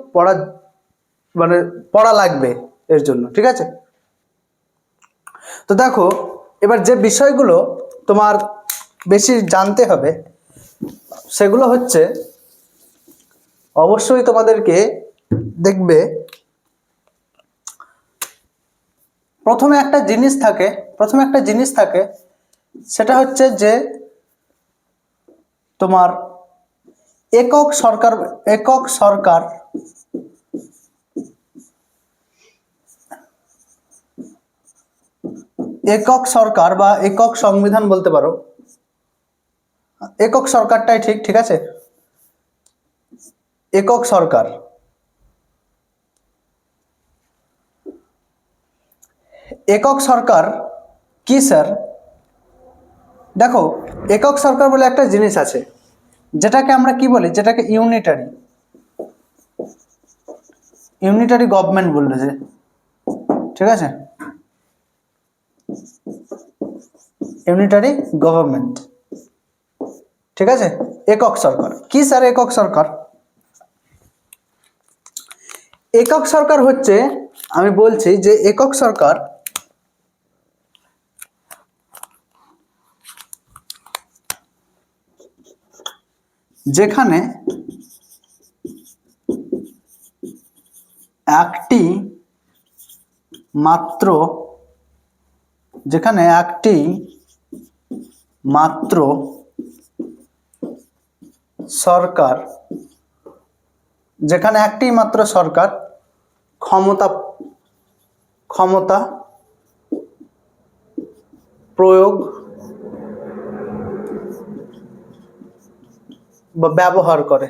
পড়া লাগবে এর জন্য, ঠিক আছে? তো দেখো, এবার যে বিষয়গুলো তোমার বেশি জানতে হবে সেগুলো হচ্ছে, অবশ্যই তোমাদেরকে দেখবে প্রথমে একটা জিনিস থাকে সেটা হচ্ছে যে তোমার একক সরকার বা একক সংবিধান বলতে পারো, একক সরকারটাই ঠিক আছে। একক সরকার কি স্যার? দেখো, একক সরকার বলে একটা জিনিস আছে যেটাকে আমরা কি বলি, যেটাকে ইউনিটারি গভর্নমেন্ট বলতেছে, ঠিক আছে, ইউনিটারি গভর্নমেন্ট, ঠিক আছে। একক সরকার কি স্যার? একক সরকার হচ্ছে, আমি বলছি যে একক সরকার যেখানে একটি মাত্র সরকার ক্ষমতা প্রয়োগ বা ব্যবহার করে,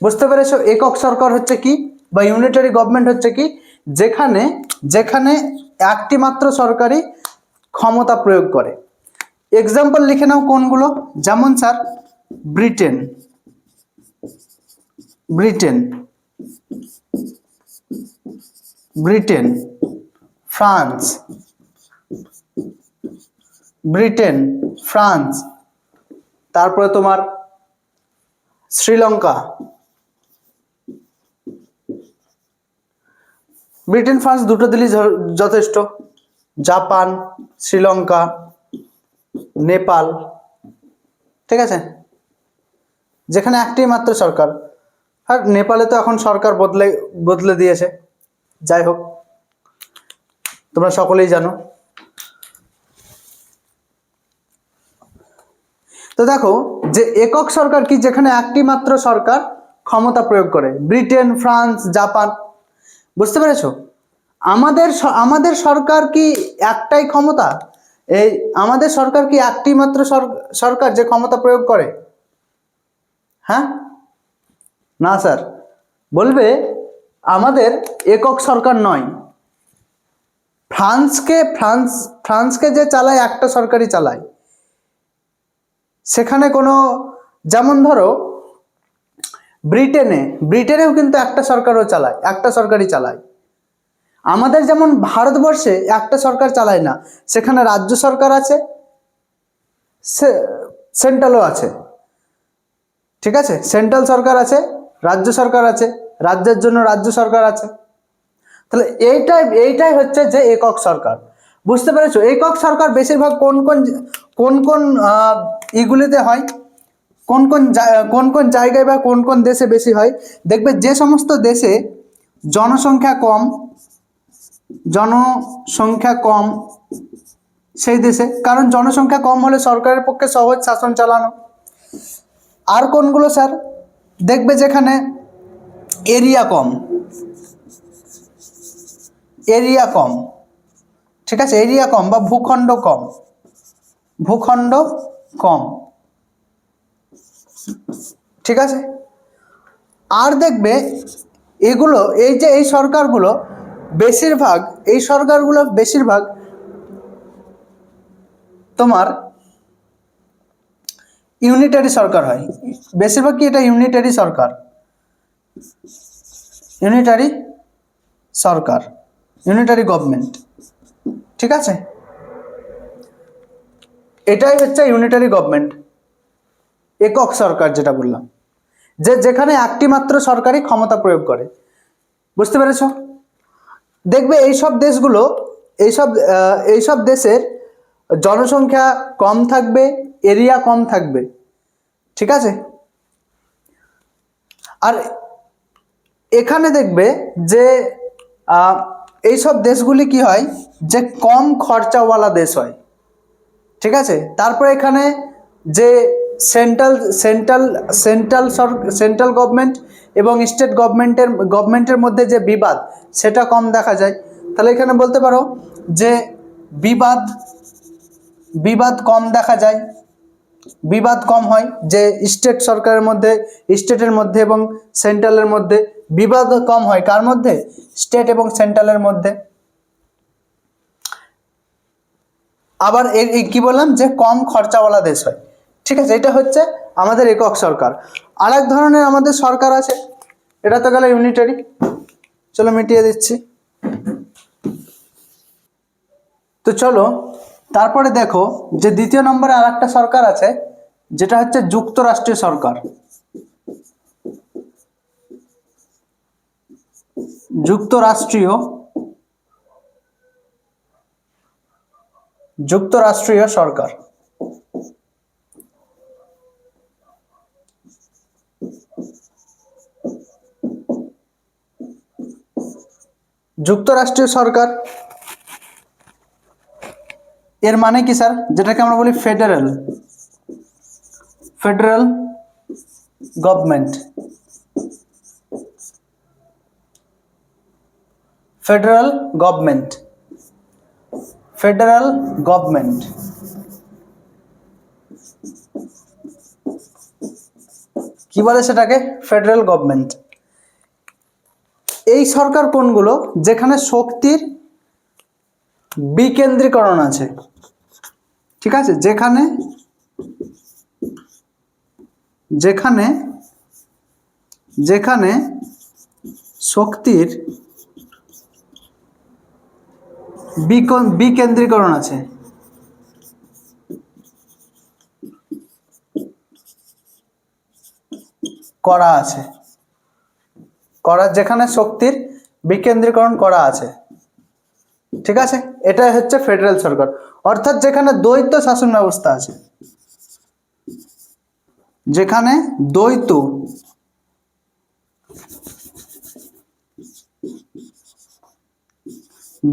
বুঝতে পেরেছো? একক সরকার হচ্ছে কি বা ইউনিটারি গভর্নমেন্ট হচ্ছে কি, যেখানে একটি মাত্র সরকারি ক্ষমতা প্রয়োগ করে। এক্সাম্পল লিখে নাও কোনগুলো, যেমন স্যার ব্রিটেন, ফ্রান্স, তারপরে তোমার শ্রীলঙ্কা, ব্রিটেন ফ্রান্স দুটো দিলেই যথেষ্ট, জাপান, শ্রীলঙ্কা, নেপাল, ঠিক আছে, যেখানে একটি মাত্র সরকার। আর নেপালে তো এখন সরকার বদলে দিয়েছে, যাই হোক তোমরা সকলেই জানো। তো দেখো যে একক সরকার কি, যেখানে একটি মাত্র সরকার ক্ষমতা প্রয়োগ করে, ব্রিটেন, ফ্রান্স, জাপান, বুঝতে পেরেছো? আমাদের সরকার কি একটাই ক্ষমতা? আমাদের সরকার কি একটি মাত্র সরকার যে ক্ষমতা প্রয়োগ করে? হ্যাঁ, না স্যার, বলবে আমাদের একক সরকার নয়। ফ্রান্সকে যে চালায় একটা সরকারই চালায়, সেখানে কোনো, যেমন ধরো ব্রিটেনেও কিন্তু একটা সরকারই চালায়। আমাদের যেমন ভারতবর্ষে একটা সরকার চালায় না, সেখানে রাজ্য সরকার আছে, সেন্ট্রালও আছে, ঠিক আছে, সেন্ট্রাল সরকার আছে, রাজ্য সরকার আছে, রাজ্যের জন্য রাজ্য সরকার আছে। তাহলে এইটাই হচ্ছে যে একক সরকার, বুঝতে পেরেছো? একক সরকার বেশিরভাগ কোন কোন ইগুলিতে হয়, কোন কোন জায়গায় বা কোন দেশে বেশি হয়? দেখবে যে সমস্ত দেশে জনসংখ্যা কম সেই দেশে, কারণ জনসংখ্যা কম হলে সরকারের পক্ষে সহজ শাসন চালানো। আর কোনগুলো স্যার? দেখবে যেখানে এরিয়া কম, ঠিক আছে, এরিয়া কম বা ভূখণ্ড কম, ঠিক আছে। আর দেখবে এই সরকারগুলো বেশিরভাগ তোমার ইউনিটারি সরকার হয়, বেশিরভাগ কি এটা ইউনিটারি গভর্নমেন্ট, ঠিক আছে। এটাই হচ্ছে ইউনিটারি গভর্নমেন্ট, একক সরকার যেটা বললাম, যেখানে একটি মাত্র সরকারি ক্ষমতা প্রয়োগ করে, বুঝতে পেরেছ? দেখবে এইসব দেশের জনসংখ্যা কম থাকবে, এরিয়া কম থাকবে, ঠিক আছে। আর এখানে দেখবে যে এইসব দেশগুলি কি হয়, যে কম খরচাওয়ালা দেশ হয়, ঠিক আছে। তারপরে এখানে যে সেন্ট্রাল গভর্নমেন্ট এবং স্টেট গভর্নমেন্টের মধ্যে যে বিবাদ, সেটা কম দেখা যায়। তাহলে এখানে বলতে পারো যে বিবাদ বিবাদ কম দেখা যায়, বিবাদ কম হয়, যে স্টেটের মধ্যে এবং সেন্ট্রালের মধ্যে বিবাদ কম হয়। কার মধ্যে? স্টেট এবং সেন্ট্রালের মধ্যে। আবার কি বললাম, যে কম খরচাওয়ালা দেশ হয়, ঠিক আছে। এটা হচ্ছে আমাদের একক সরকার। আর এক ধরনের আমাদের সরকার আছে, এটা তো গেল ইউনিটারি। চলো মিটিয়ে দিচ্ছি। তো চলো তারপরে দেখো যে দ্বিতীয় নম্বরে আর একটা সরকার আছে, যেটা হচ্ছে যুক্তরাষ্ট্রীয় সরকার। যুক্তরাষ্ট্রীয় সরকার। যুক্তরাষ্ট্রীয় সরকার এর মানে কি স্যার? যেটাকে আমরা বলি ফেডারেল গভর্নমেন্ট। ফেডারেল গভর্নমেন্ট কি বলে সেটাকে? Federal government. এই সরকার কোনগুলো? যেখানে শক্তির বিকেন্দ্রীকরণ আছে, ঠিক আছে। যেখানে শক্তির বিকেন্দ্রীকরণ আছে, যেখানে শক্তির বিকেন্দ্রীকরণ করা আছে, ঠিক আছে। এটাই হচ্ছে ফেডারেল সরকার। অর্থাৎ যেখানে দ্বৈত শাসন ব্যবস্থা আছে, যেখানে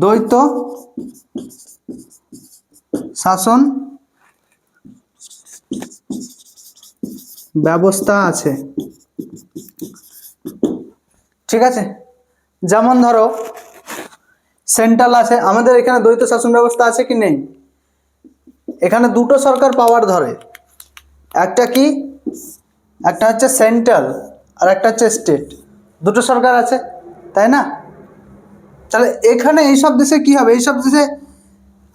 দ্বৈত শাসন ব্যবস্থা আছে, ঠিক আছে। যেমন ধরো সেন্ট্রাল আছে, আমাদের এখানে দ্বৈত শাসন ব্যবস্থা আছে কি নেই? এখানে দুটো সরকার পাওয়ার ধরে, একটা হচ্ছে সেন্ট্রাল আর একটা হচ্ছে স্টেট। দুটো সরকার আছে, তাই না? তাহলে এখানে এইসব দেশে কি হবে? এইসব দেশে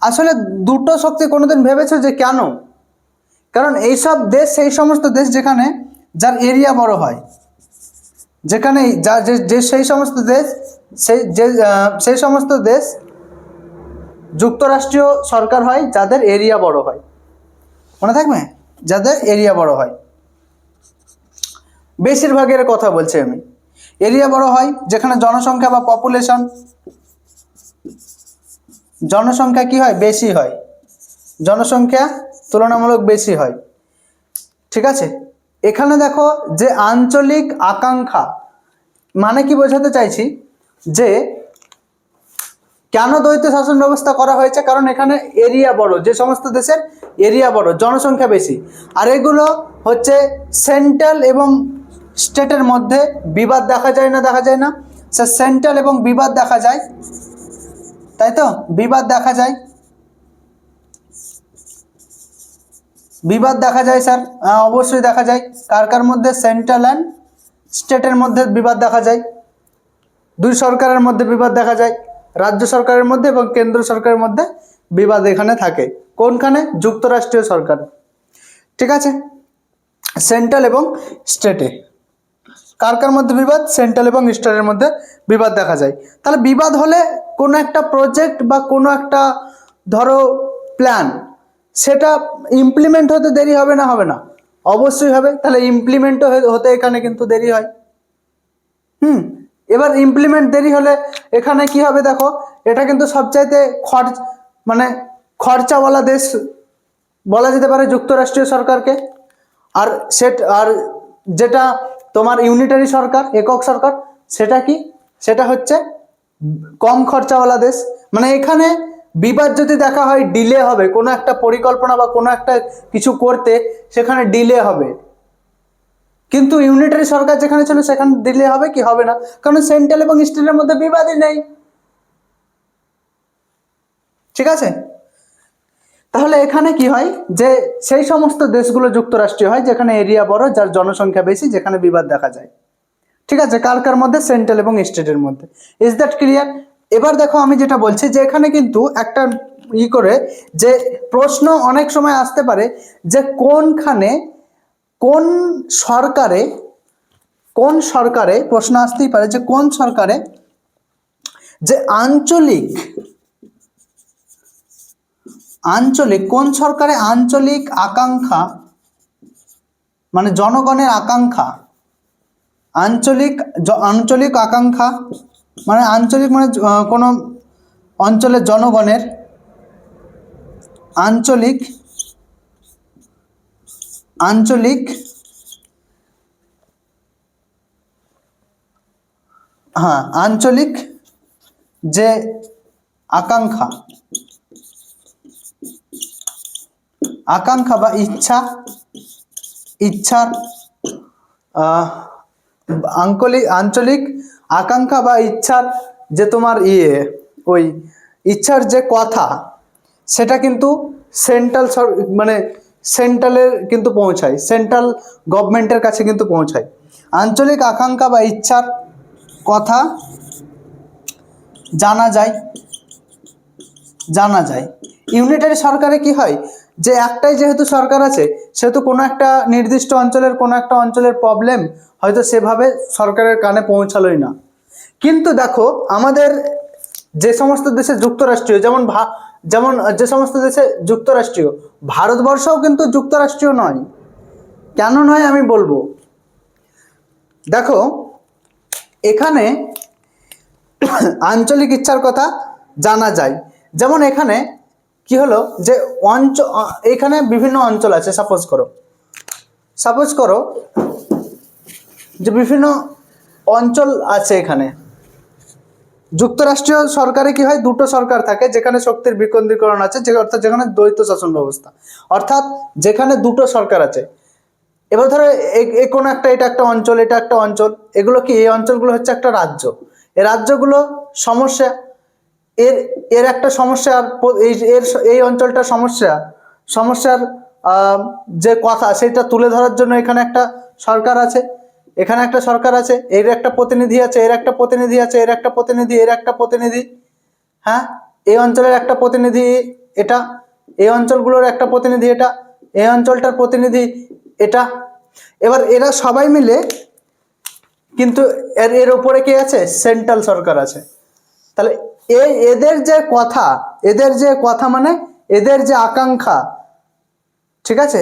আসলে দুটো শক্তি কোনোদিন ভেবেছো যে কেন? কারণ এইসব দেশ সেই সমস্ত দেশ যেখানে যার এরিয়া বড় হয়, যেখানে সেই সমস্ত দেশ যুক্তরাষ্ট্রীয় সরকার হয় যাদের এরিয়া বড় হয়। মনে থাকবে, যাদের এরিয়া বড় হয়। বেশিরভাগের কথা বলছি আমি। এরিয়া বড় হয় যেখানে জনসংখ্যা বা জনসংখ্যা কি হয়? বেশি হয়, জনসংখ্যা তুলনামূলক বেশি হয়, ঠিক আছে। এখানে দেখো যে আঞ্চলিক আকাঙ্ক্ষা, মানে কি বোঝাতে চাইছি, যে কেন দ্বৈত শাসন ব্যবস্থা করা হয়েছে? কারণ এখানে এরিয়া বড়, যে সমস্ত দেশের এরিয়া বড়, জনসংখ্যা বেশি। আর এগুলো হচ্ছে সেন্ট্রাল এবং স্টেটের মধ্যে বিবাদ দেখা যায় না? স্যার সেন্ট্রাল এবং বিবাদ দেখা যায়, তাই তো? বিবাদ দেখা যায় স্যার, অবশ্যই দেখা যায়। কার মধ্যে? সেন্ট্রাল অ্যান্ড স্টেটের মধ্যে বিবাদ দেখা যায়, দুই সরকারের মধ্যে বিবাদ দেখা যায়, রাজ্য সরকারের মধ্যে এবং কেন্দ্র সরকারের মধ্যে বিবাদ এখানে থাকে। কোনখানে? যুক্তরাষ্ট্রীয় সরকার, ঠিক আছে। সেন্ট্রাল এবং স্টেটে কার মধ্যে বিবাদ? সেন্ট্রাল এবং স্টেটের মধ্যে বিবাদ দেখা যায়। তাহলে বিবাদ হলে কোনো একটা প্রজেক্ট বা কোনো একটা ধরো প্ল্যান, সেটা ইমপ্লিমেন্ট হতে দেরি হবে না? অবশ্যই হবে। তাহলে ইমপ্লিমেন্ট হতে এখানে কিন্তু দেরি হয়। এবার ইমপ্লিমেন্ট দেরি হলে এখানে কি হবে? দেখো, এটা কিন্তু সবচাইতে খরচাওয়ালা দেশ বলা যেতে পারে যুক্তরাষ্ট্রীয় সরকারকে। আর যেটা তোমার ইউনিটারি সরকার, একক সরকার, সেটা কি, সেটা হচ্ছে কম খরচাওয়ালা দেশ। মানে এখানে বিবাদ যদি দেখা হয় ডিলে হবে, কোনো একটা পরিকল্পনা বা কোনো একটা কিছু করতে সেখানে ডিলে হবে, কিন্তু ইউনিটারি সরকার যেখানে ছিল সেখানে ডিলে হবে কি, হবে না, কারণ সেন্ট্রাল এবং স্টেটের মধ্যে বিবাদই নেই। ঠিক আছে, তাহলে এখানে কি হয় যে সেই সমস্ত দেশগুলো যুক্তরাষ্ট্রীয় হয় যেখানে এরিয়া বড়, যার জনসংখ্যা বেশি, যেখানে বিবাদ দেখা যায়। ঠিক আছে, কার কার মধ্যে, সেন্ট্রাল এবং স্টেটের মধ্যে। Is that clear? এবার দেখো আমি যেটা বলছি যে এখানে কিন্তু একটা করে যে প্রশ্ন অনেক সময় আসতে পারে যে কোনখানে কোন সরকারে, কোন সরকারে প্রশ্ন আসতেই পারে যে কোন সরকারে যে আঞ্চলিক আঞ্চলিক কোন সরকারে আঞ্চলিক আকাঙ্ক্ষা, মানে জনগণের আকাঙ্ক্ষা, আঞ্চলিক আকাঙ্ক্ষা মানে আঞ্চলিক মানে কোনো অঞ্চলের জনগণের আঞ্চলিক আঞ্চলিক আঞ্চলিক যে আকাঙ্ক্ষা বা ইচ্ছার আঞ্চলিক আকাঙ্ক্ষা বা ইচ্ছার যে তোমার ওই ইচ্ছার যে কথা, সেটা কিন্তু সেন্ট্রাল মানে সেন্ট্রালের কিন্তু পৌঁছায়, সেন্ট্রাল গভর্নমেন্টের কাছে কিন্তু পৌঁছায়। আঞ্চলিক আকাঙ্ক্ষা বা ইচ্ছার কথা জানা যায়। ইউনিটারি সরকারে কি হয় যে একটাই যেহেতু সরকার আছে, সেহেতু কোনো একটা নির্দিষ্ট অঞ্চলের কোনো একটা অঞ্চলের প্রবলেম হয়তো সেভাবে সরকারের কানে পৌঁছালোই না। কিন্তু দেখো আমাদের যে সমস্ত দেশে যুক্তরাষ্ট্রীয়, যেমন যে সমস্ত দেশে যুক্তরাষ্ট্রীয়, ভারতবর্ষও কিন্তু যুক্তরাষ্ট্রীয় নয়। কেন নয় আমি বলবো। দেখো এখানে আঞ্চলিক ইচ্ছার কথা জানা যায়। যেমন এখানে কি হলো যে এখানে বিভিন্ন অঞ্চল আছে, সাপোজ করো যে বিভিন্ন অঞ্চল আছে এখানে। যুক্তরাষ্ট্রীয় সরকারে কি হয়, দুটো সরকার থাকে যেখানে শক্তির বিকেন্দ্রীকরণ আছে, অর্থাৎ যেখানে দ্বৈত শাসন ব্যবস্থা, অর্থাৎ যেখানে দুটো সরকার আছে। এবার ধরো কোনো একটা, এটা একটা অঞ্চল, এটা একটা অঞ্চল, এগুলো কি, এই অঞ্চলগুলো হচ্ছে একটা রাজ্য। এই রাজ্যগুলো সমস্যা, এর একটা সমস্যা, আর এই অঞ্চলটা সমস্যার যে কথা সেটা তুলে ধরার জন্য এখানে একটা সরকার আছে, এখানে একটা সরকার আছে, এর একটা প্রতিনিধি আছে, এর একটা প্রতিনিধি আছে, এর একটা প্রতিনিধি, এর একটা প্রতিনিধি, হ্যাঁ, এই অঞ্চলের একটা প্রতিনিধি এটা, এই অঞ্চলগুলোর একটা প্রতিনিধি এটা, এই অঞ্চলটার প্রতিনিধি এটা। এবার এরা সবাই মিলে কিন্তু এর উপরে কে আছে, সেন্ট্রাল সরকার আছে। তাহলে এদের যে কথা মানে এদের যে আকাঙ্ক্ষা, ঠিক আছে,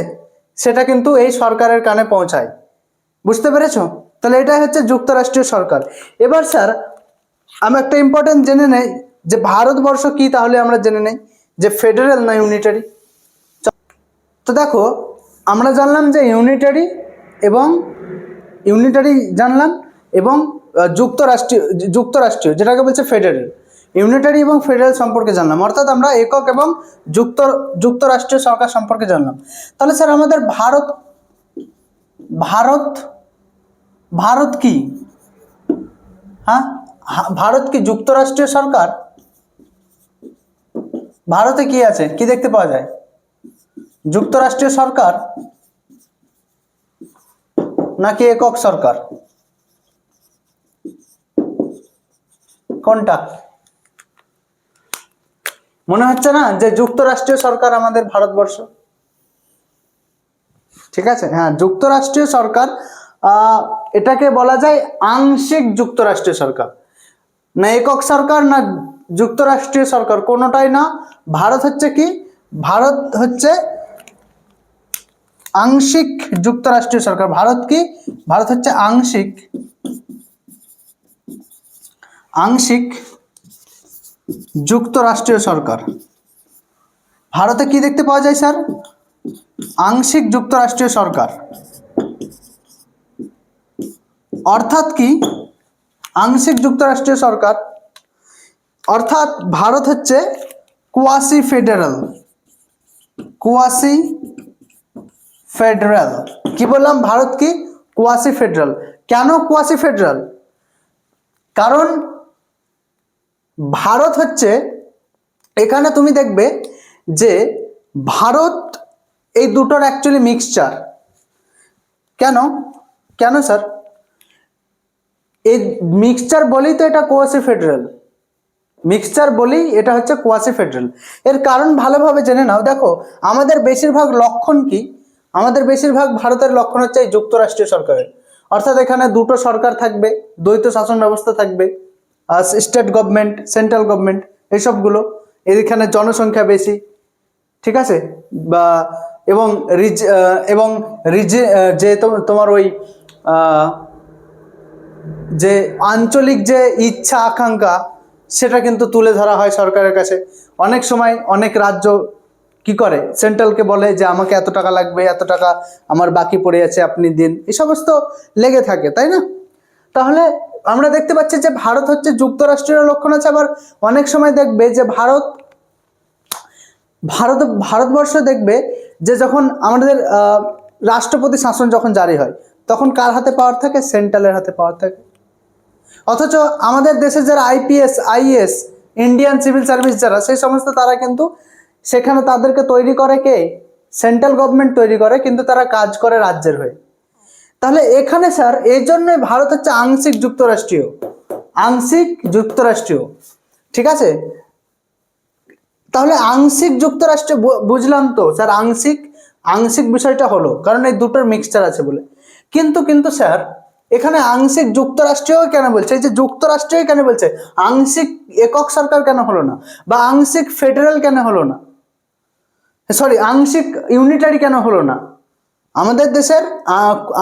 সেটা কিন্তু এই সরকারের কানে পৌঁছায়। বুঝতে পেরেছো? তাহলে এটাই হচ্ছে যুক্তরাষ্ট্রীয় সরকার। এবার স্যার আমি একটা ইম্পর্টেন্ট জেনে নেই যে ভারতবর্ষ কি, তাহলে আমরা জেনে নেই যে ফেডারেল না ইউনিটারি। তো দেখো আমরা জানলাম যে ইউনিটারি জানলাম এবং যুক্তরাষ্ট্রীয় যেটাকে বলছে ফেডারেল, ইউনিটারি এবং ফেডারেল সম্পর্কে জানলাম, অর্থাৎ আমরা একক এবং যুক্তরাষ্ট্রীয় সরকার সম্পর্কে জানলাম। তাহলে স্যার আমাদের ভারত কি, হ্যাঁ, ভারত কি যুক্তরাষ্ট্রীয় সরকার? ভারতে কি আছে, কি দেখতে পাওয়া যায়, যুক্তরাষ্ট্রীয় সরকার নাকি একক সরকার, কোনটা? মনে হচ্ছে না যে যুক্তরাষ্ট্রীয় সরকার আমাদের ভারতবর্ষ? ঠিক আছে, হ্যাঁ, যুক্তরাষ্ট্রীয় সরকার, এটাকে বলা যায় আংশিক যুক্তরাষ্ট্রীয় সরকার, না একক সরকার না যুক্তরাষ্ট্রীয় সরকার, কোনোটাই না। ভারত হচ্ছে কি, ভারত হচ্ছে আংশিক যুক্তরাষ্ট্রীয় সরকার। ভারত হচ্ছে আংশিক যুক্তরাষ্ট্রীয় সরকার। ভারতে কি দেখতে পাওয়া যায় স্যার, আংশিক যুক্তরাষ্ট্রীয় সরকার। অর্থাৎ কি আংশিক যুক্তরাষ্ট্রীয় সরকার, অর্থাৎ ভারত হচ্ছে কোয়াসি ফেডারেল। কোয়াসি ফেডারেল কি বললাম, ভারত কি কোয়াসি ফেডারেল। কেন কোয়াসি ফেডারেল? কারণ ভারত হচ্ছে, এখানে তুমি দেখবে যে ভারত এই দুটোর অ্যাকচুয়ালি মিক্সচার। কেন কেন স্যার? এই মিক্সচার বলেই তো এটা কোয়াসি ফেডারেল, মিক্সচার বলেই এটা হচ্ছে কোয়াসি ফেডারেল। এর কারণ ভালোভাবে জেনে নাও। দেখো আমাদের বেশিরভাগ লক্ষণ কি, আমাদের বেশিরভাগ ভারতের লক্ষণ হচ্ছে এই যুক্তরাষ্ট্রীয় সরকারের, অর্থাৎ এখানে দুটো সরকার থাকবে, দ্বৈত শাসন ব্যবস্থা থাকবে, স্টেট গভর্নমেন্ট, সেন্ট্রাল গভর্নমেন্ট, এইসবগুলো। এখানে জনসংখ্যা বেশি, ঠিক আছে, বা এবং যে তোমার ওই যে আঞ্চলিক যে ইচ্ছা আকাঙ্ক্ষা সেটা কিন্তু তুলে ধরা হয় সরকারের কাছে। অনেক সময় অনেক রাজ্য কি করে, সেন্ট্রালকে বলে যে আমাকে এত টাকা লাগবে, এত টাকা আমার বাকি পড়ে আছে, আপনি দিন, এই সমস্ত লেগে থাকে, তাই না? তাহলে আমরা দেখতে পাচ্ছি যে ভারত হচ্ছে যুক্তরাষ্ট্রীয় লক্ষণ আছে। আবার অনেক সময় দেখবে যে ভারতবর্ষ দেখবে যে যখন আমাদের রাষ্ট্রপতি শাসন যখন জারি হয় তখন কার হাতে পাওয়ার থাকে? সেন্ট্রালের হাতে পাওয়ার থাকে। অথচ আমাদের দেশের যারা IPS, is, Indian civil service যারা, সেই সমস্ত তারা কিন্তু সেখানে তাদেরকে তৈরি করে কে? সেন্ট্রাল গভর্নমেন্ট তৈরি করে, কিন্তু তারা কাজ করে রাজ্যের হয়ে। তাহলে এখানে স্যার এই জন্যই ভারত হচ্ছে আংশিক যুক্তরাষ্ট্রীয়, আংশিক যুক্তরাষ্ট্রীয়, ঠিক আছে? তাহলে আংশিক যুক্তরাষ্ট্র বুঝলাম তো স্যার, আংশিক আংশিক বিষয়টা হলো কারণ এই দুটোর মিক্সচার আছে বলে। কিন্তু স্যার এখানে আংশিক যুক্তরাষ্ট্রীয় কেন বলছে? এই যে যুক্তরাষ্ট্রীয় কেন বলছে, আংশিক একক সরকার কেন হলো না, বা আংশিক ফেডারেল কেন হলো না, সরি আংশিক ইউনিটারি কেন হলো না আমাদের দেশের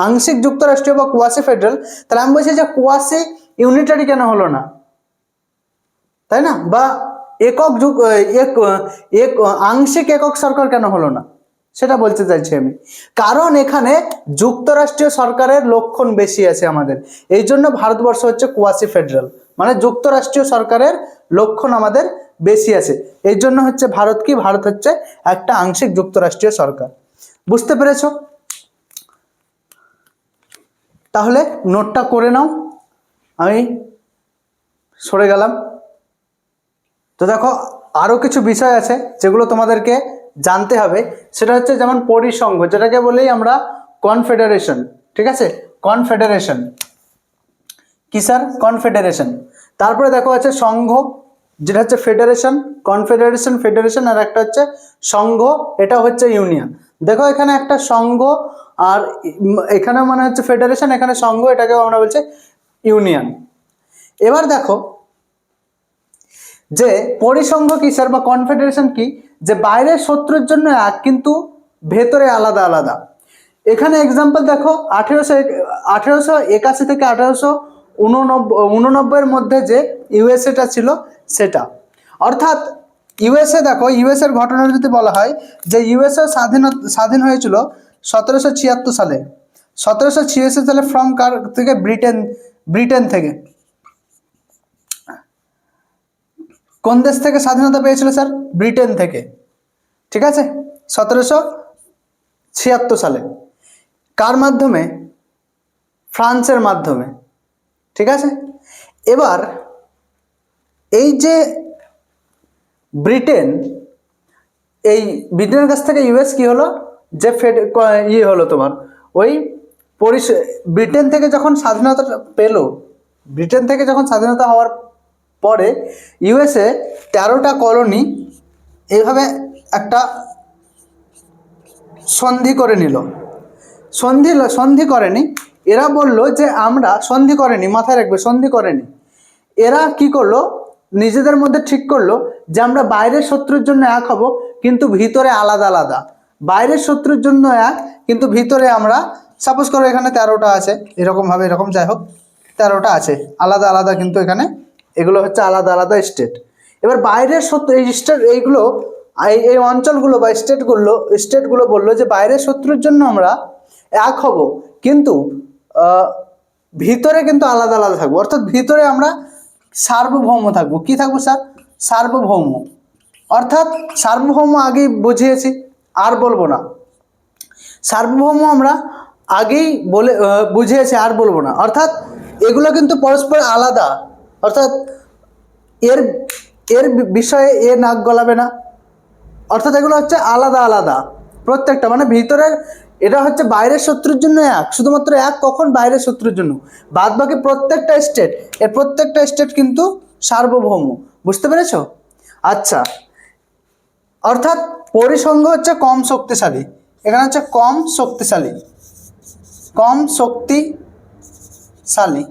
আংশিক যুক্তরাষ্ট্রীয় বা কোয়াসি ফেডারেল? তাহলে আমি বলছি যে কোয়াসি ইউনিটারি কেন হলো না, তাই না? বা আংশিক একক সরকার কেন হলো না, সেটা বলতে চাইছি আমি। কারণ এখানে যুক্তরাষ্ট্রীয় সরকারের লক্ষণ বেশি আছে আমাদের, এই জন্য ভারতবর্ষ হচ্ছে কোয়াসি ফেডারেল, মানে যুক্তরাষ্ট্রীয় সরকারের লক্ষণ আমাদের বেশি আছে। এই জন্য হচ্ছে ভারত কি, ভারত হচ্ছে একটা আংশিক যুক্তরাষ্ট্রীয় সরকার। বুঝতে পেরেছো? তাহলে নোটটা করে নাও, আমি সরে গেলাম। তো দেখো আরো কিছু বিষয় আছে যেগুলো তোমাদেরকে জানতে হবে, সেটা হচ্ছে যেমন পরিসংঘ, যেটাকে বলেই আমরা কনফেডারেশন, ঠিক আছে? কনফেডারেশন কি স্যার? কনফেডারেশন। তারপরে দেখো আছে সংঘ, যেটা হচ্ছে ফেডারেশন, কনফেডারেশন, ফেডারেশন, আর একটা হচ্ছে সংঘ, এটা হচ্ছে ইউনিয়ন। দেখো এখানে একটা সংঘ, আর এখানে মানে হচ্ছে ফেডারেশন, এখানে সংঘ, এটাকেও আমরা বলছি ইউনিয়ন। এবার দেখো যে পরিসংঘ কি স্যার, বা কনফেডারেশন কি? যে বাইরের শত্রুর জন্য এক, কিন্তু ভেতরে আলাদা আলাদা। এখানে এক্সাম্পল দেখো 1881 থেকে 1889 মধ্যে যে ইউএসএটা ছিল সেটা, অর্থাৎ ইউএসএ, দেখো ইউএসএর ঘটনা যদি বলা হয় যে ইউএসএ স্বাধীন হয়েছিল 1776 সালে। 1786 সালে ফ্রম কার থেকে? ব্রিটেন থেকে। কোন দেশ থেকে স্বাধীনতা পেয়েছিল স্যার? ব্রিটেন থেকে, ঠিক আছে, 1776 সালে। কার মাধ্যমে? ফ্রান্সের মাধ্যমে, ঠিক আছে। এবার এই যে ব্রিটেনের কাছ থেকে ইউএস কি হলো, যে হলো তোমার ওই ব্রিটেন থেকে যখন স্বাধীনতা পেল, ব্রিটেন থেকে যখন স্বাধীনতা হওয়ার পরে ইউএসএ 13টা কলোনি এইভাবে একটা সন্ধি করে নিল। সন্ধি করেনি, এরা বলল যে আমরা সন্ধি করেনি, মাথায় রাখবে, সন্ধি করেনি। এরা কি করলো, নিজেদের মধ্যে ঠিক করলো যে আমরা বাইরের শত্রুর জন্য এক হব, কিন্তু ভিতরে আলাদা আলাদা। বাইরের শত্রুর জন্য এক, কিন্তু ভিতরে আমরা, সাপোজ করো এখানে 13টা আছে, এরকম ভাবে, এরকম যাই হোক 13টা আছে আলাদা আলাদা, কিন্তু এখানে এগুলো হচ্ছে আলাদা আলাদা স্টেট। এবার বাইরের শত্রু এই স্টেট, এইগুলো এই অঞ্চলগুলো বা স্টেটগুলো বললো যে বাইরের শত্রুর জন্য আমরা এক হব, কিন্তু ভিতরে কিন্তু আলাদা আলাদা থাকবো, অর্থাৎ ভিতরে আমরা সার্বভৌম থাকবো। কি থাকবো স্যার? সার্বভৌম। অর্থাৎ সার্বভৌম আগেই বুঝিয়েছি, আর বলবো না। সার্বভৌম আমরা আগেই বুঝিয়েছি, আর বলবো না। অর্থাৎ এগুলো কিন্তু পরস্পর আলাদা, অর্থাৎ এর এর বিষয়ে এ নাক গলাবে না, অর্থাৎ এগুলো হচ্ছে আলাদা আলাদা প্রত্যেকটা। মানে ভিতরের এটা হচ্ছে বাইরের শত্রুর জন্য এক, শুধুমাত্র এক কখন? বাইরের শত্রুর জন্য। বাদ বাকি প্রত্যেকটা স্টেট, এর প্রত্যেকটা স্টেট কিন্তু সার্বভৌম। বুঝতে পেরেছো? আচ্ছা, অর্থাৎ পরিসংঘ হচ্ছে কম শক্তিশালী, এখানে হচ্ছে কম শক্তিশালী, কম শক্তিশালী।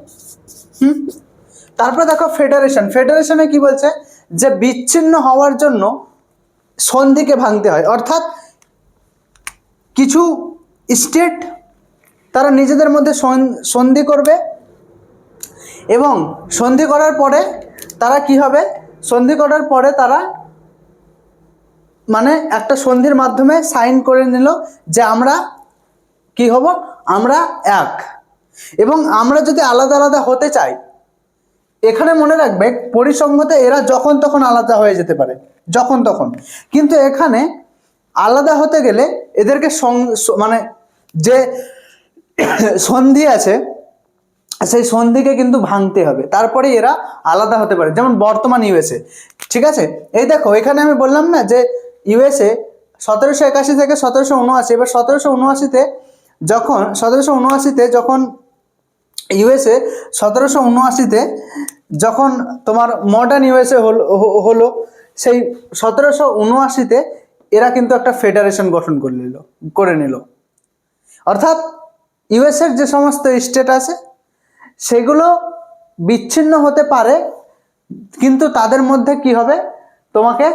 তারপরে দেখো ফেডারেশন। ফেডারেশনে কি বলছে? যে বিচ্ছিন্ন হওয়ার জন্য সন্ধিকে ভাঙতে হয়। অর্থাৎ কিছু স্টেট তারা নিজেদের মধ্যে সন্ধি করবে, এবং সন্ধি করার পরে তারা কি হবে? সন্ধি করার পরে তারা মানে একটা সন্ধির মাধ্যমে সাইন করে নিল যে আমরা কি হব? আমরা এক। এবং আমরা যদি আলাদা আলাদা হতে চাই, এখানে মনে রাখবে পরিসংঘতে এরা যখন তখন আলাদা হয়ে যেতে পারে, যখন তখন। কিন্তু এখানে আলাদা হতে গেলে এদেরকে মানে যে সন্ধি আছে সেই সন্ধিকে কিন্তু ভাঙতে হবে, তারপরে এরা আলাদা হতে পারে। যেমন বর্তমান ইউএসএ, ঠিক আছে? এই দেখো এখানে আমি বললাম না যে ইউএসএ 1781 থেকে 1779, এবার 1779-তে যখন ইউএসএ 1779-তে যখন তোমার মডার্ন ইউএসএ হলো, সেই 1779-তে এরা কিন্তু একটা ফেডারেশন গঠন করে নিল। অর্থাৎ ইউএসএর যে সমস্ত স্টেট আছে সেগুলো বিচ্ছিন্ন হতে পারে, কিন্তু তাদের মধ্যে কি হবে? তোমাকে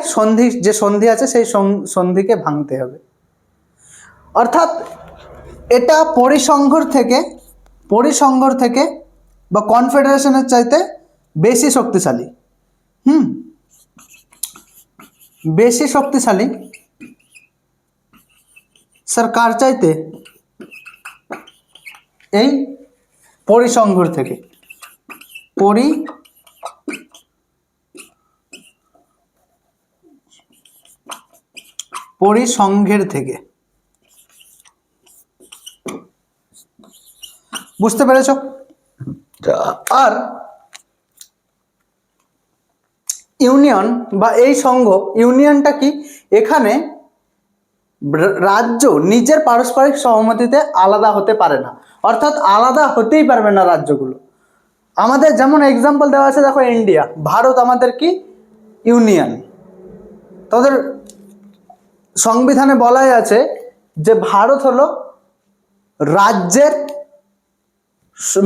যে সন্ধি আছে সেই সন্ধিকে ভাঙতে হবে। অর্থাৎ এটা পরিসংঘর থেকে বা কনফেডারেশনের চাইতে বেশি শক্তিশালী। বেশি শক্তিশালী স্যার কার চাইতে? এই পরিসংঘর থেকে, পরিসংঘের থেকে। বুঝতে পেরেছ? আর ইউনিয়ন বা এই সংঘ, ইউনিয়নটা কি? এখানে রাজ্য নিজের পারস্পরিক সহমতিতে আলাদা হতে পারে না, অর্থাৎ আলাদা হতেই পারবে না রাজ্যগুলো। আমাদের যেমন এক্সাম্পল দেওয়া আছে, দেখো ইন্ডিয়া, ভারত আমাদের কি? ইউনিয়ন। তাদের সংবিধানে বলাই আছে যে ভারত হলো রাজ্যের,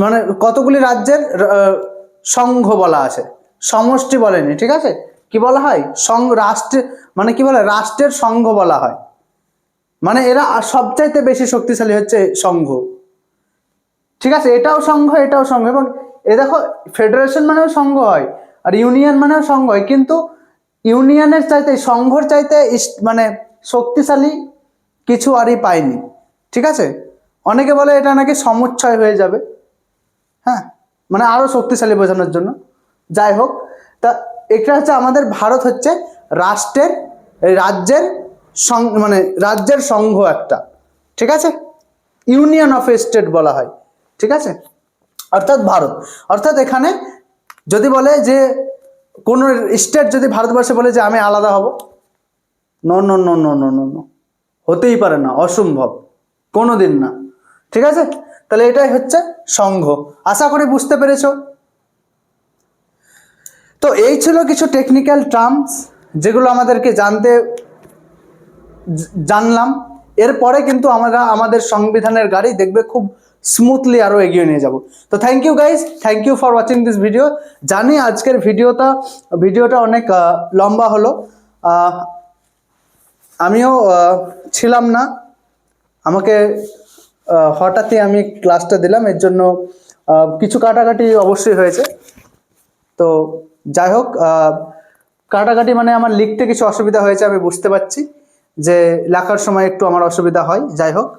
মানে কতগুলি রাজ্যের সংঘ বলা আছে, সমষ্টি বলেনি, ঠিক আছে? কি বলা হয়? রাষ্ট্রের, মানে কি বলে? রাষ্ট্রের সংঘ বলা হয়। মানে এরা সবচাইতে বেশি শক্তিশালী হচ্ছে সংঘ, ঠিক আছে? এটাও সংঘ, এটাও সংঘ। এবং এ দেখো ফেডারেশন মানেও সংঘ হয়, আর ইউনিয়ন মানেও সংঘ হয়, কিন্তু ইউনিয়নের চাইতে, সংঘর চাইতে মানে শক্তিশালী কিছু আরই পায়নি, ঠিক আছে? অনেকে বলে এটা নাকি সমুচ্চয় হয়ে যাবে, হ্যাঁ, মানে আরো শক্তিশালী বোঝানোর জন্য। যাই হোক, তা এটা হচ্ছে আমাদের ভারত হচ্ছে রাজ্যের মানে রাজ্যের সংঘ একটা, ঠিক আছে? ইউনিয়ন অফ স্টেট বলা হয়, ঠিক আছে? অর্থাৎ ভারত, অর্থাৎ এখানে যদি বলে যে কোন স্টেট যদি ভারতবর্ষে বলে যে আমি আলাদা হব, no no no no no no no, হতেই পারে না, অসম্ভব, কোনোদিন না, ঠিক আছে? তাহলে এটাই হচ্ছে সংঘ। আশা করি বুঝতে পেরেছো। তো এই ছিল কিছু টেকনিক্যাল টার্মস যেগুলো আমাদেরকে জানলাম। এরপরে কিন্তু আমরা আমাদের সংবিধানের গাড়ি দেখবে খুব স্মুথলি আরো এগিয়ে নিয়ে যাব। তো thank you guys, thank you for watching this video. জানি আজকের ভিডিওটা অনেক লম্বা হলো, আমিও ছিলাম না, আমাকে হঠাৎই আমি ক্লাসটা দিলাম, এর জন্য কিছু কাটাকাটি অবশ্যই হয়েছে। তো যাই হোক, কাটাকাটি মানে আমার লিখতে কিছু অসুবিধা হয়েছে, আমি বুঝতে পারছি যে লেখার সময় একটু আমার অসুবিধা হয়। যাই হোক,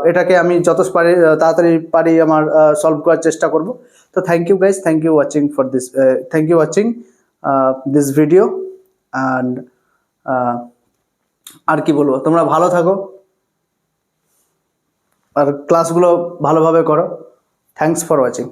এটাকে আমি যত পারি তাড়াতাড়ি পারি আমার সলভ করার চেষ্টা করব। তো thank you guys, thank you watching for this, thank you watching this video. And আর কি বলবো, তোমরা ভালো থাকো আর ক্লাসগুলো ভালোভাবে করো। Thanks for watching.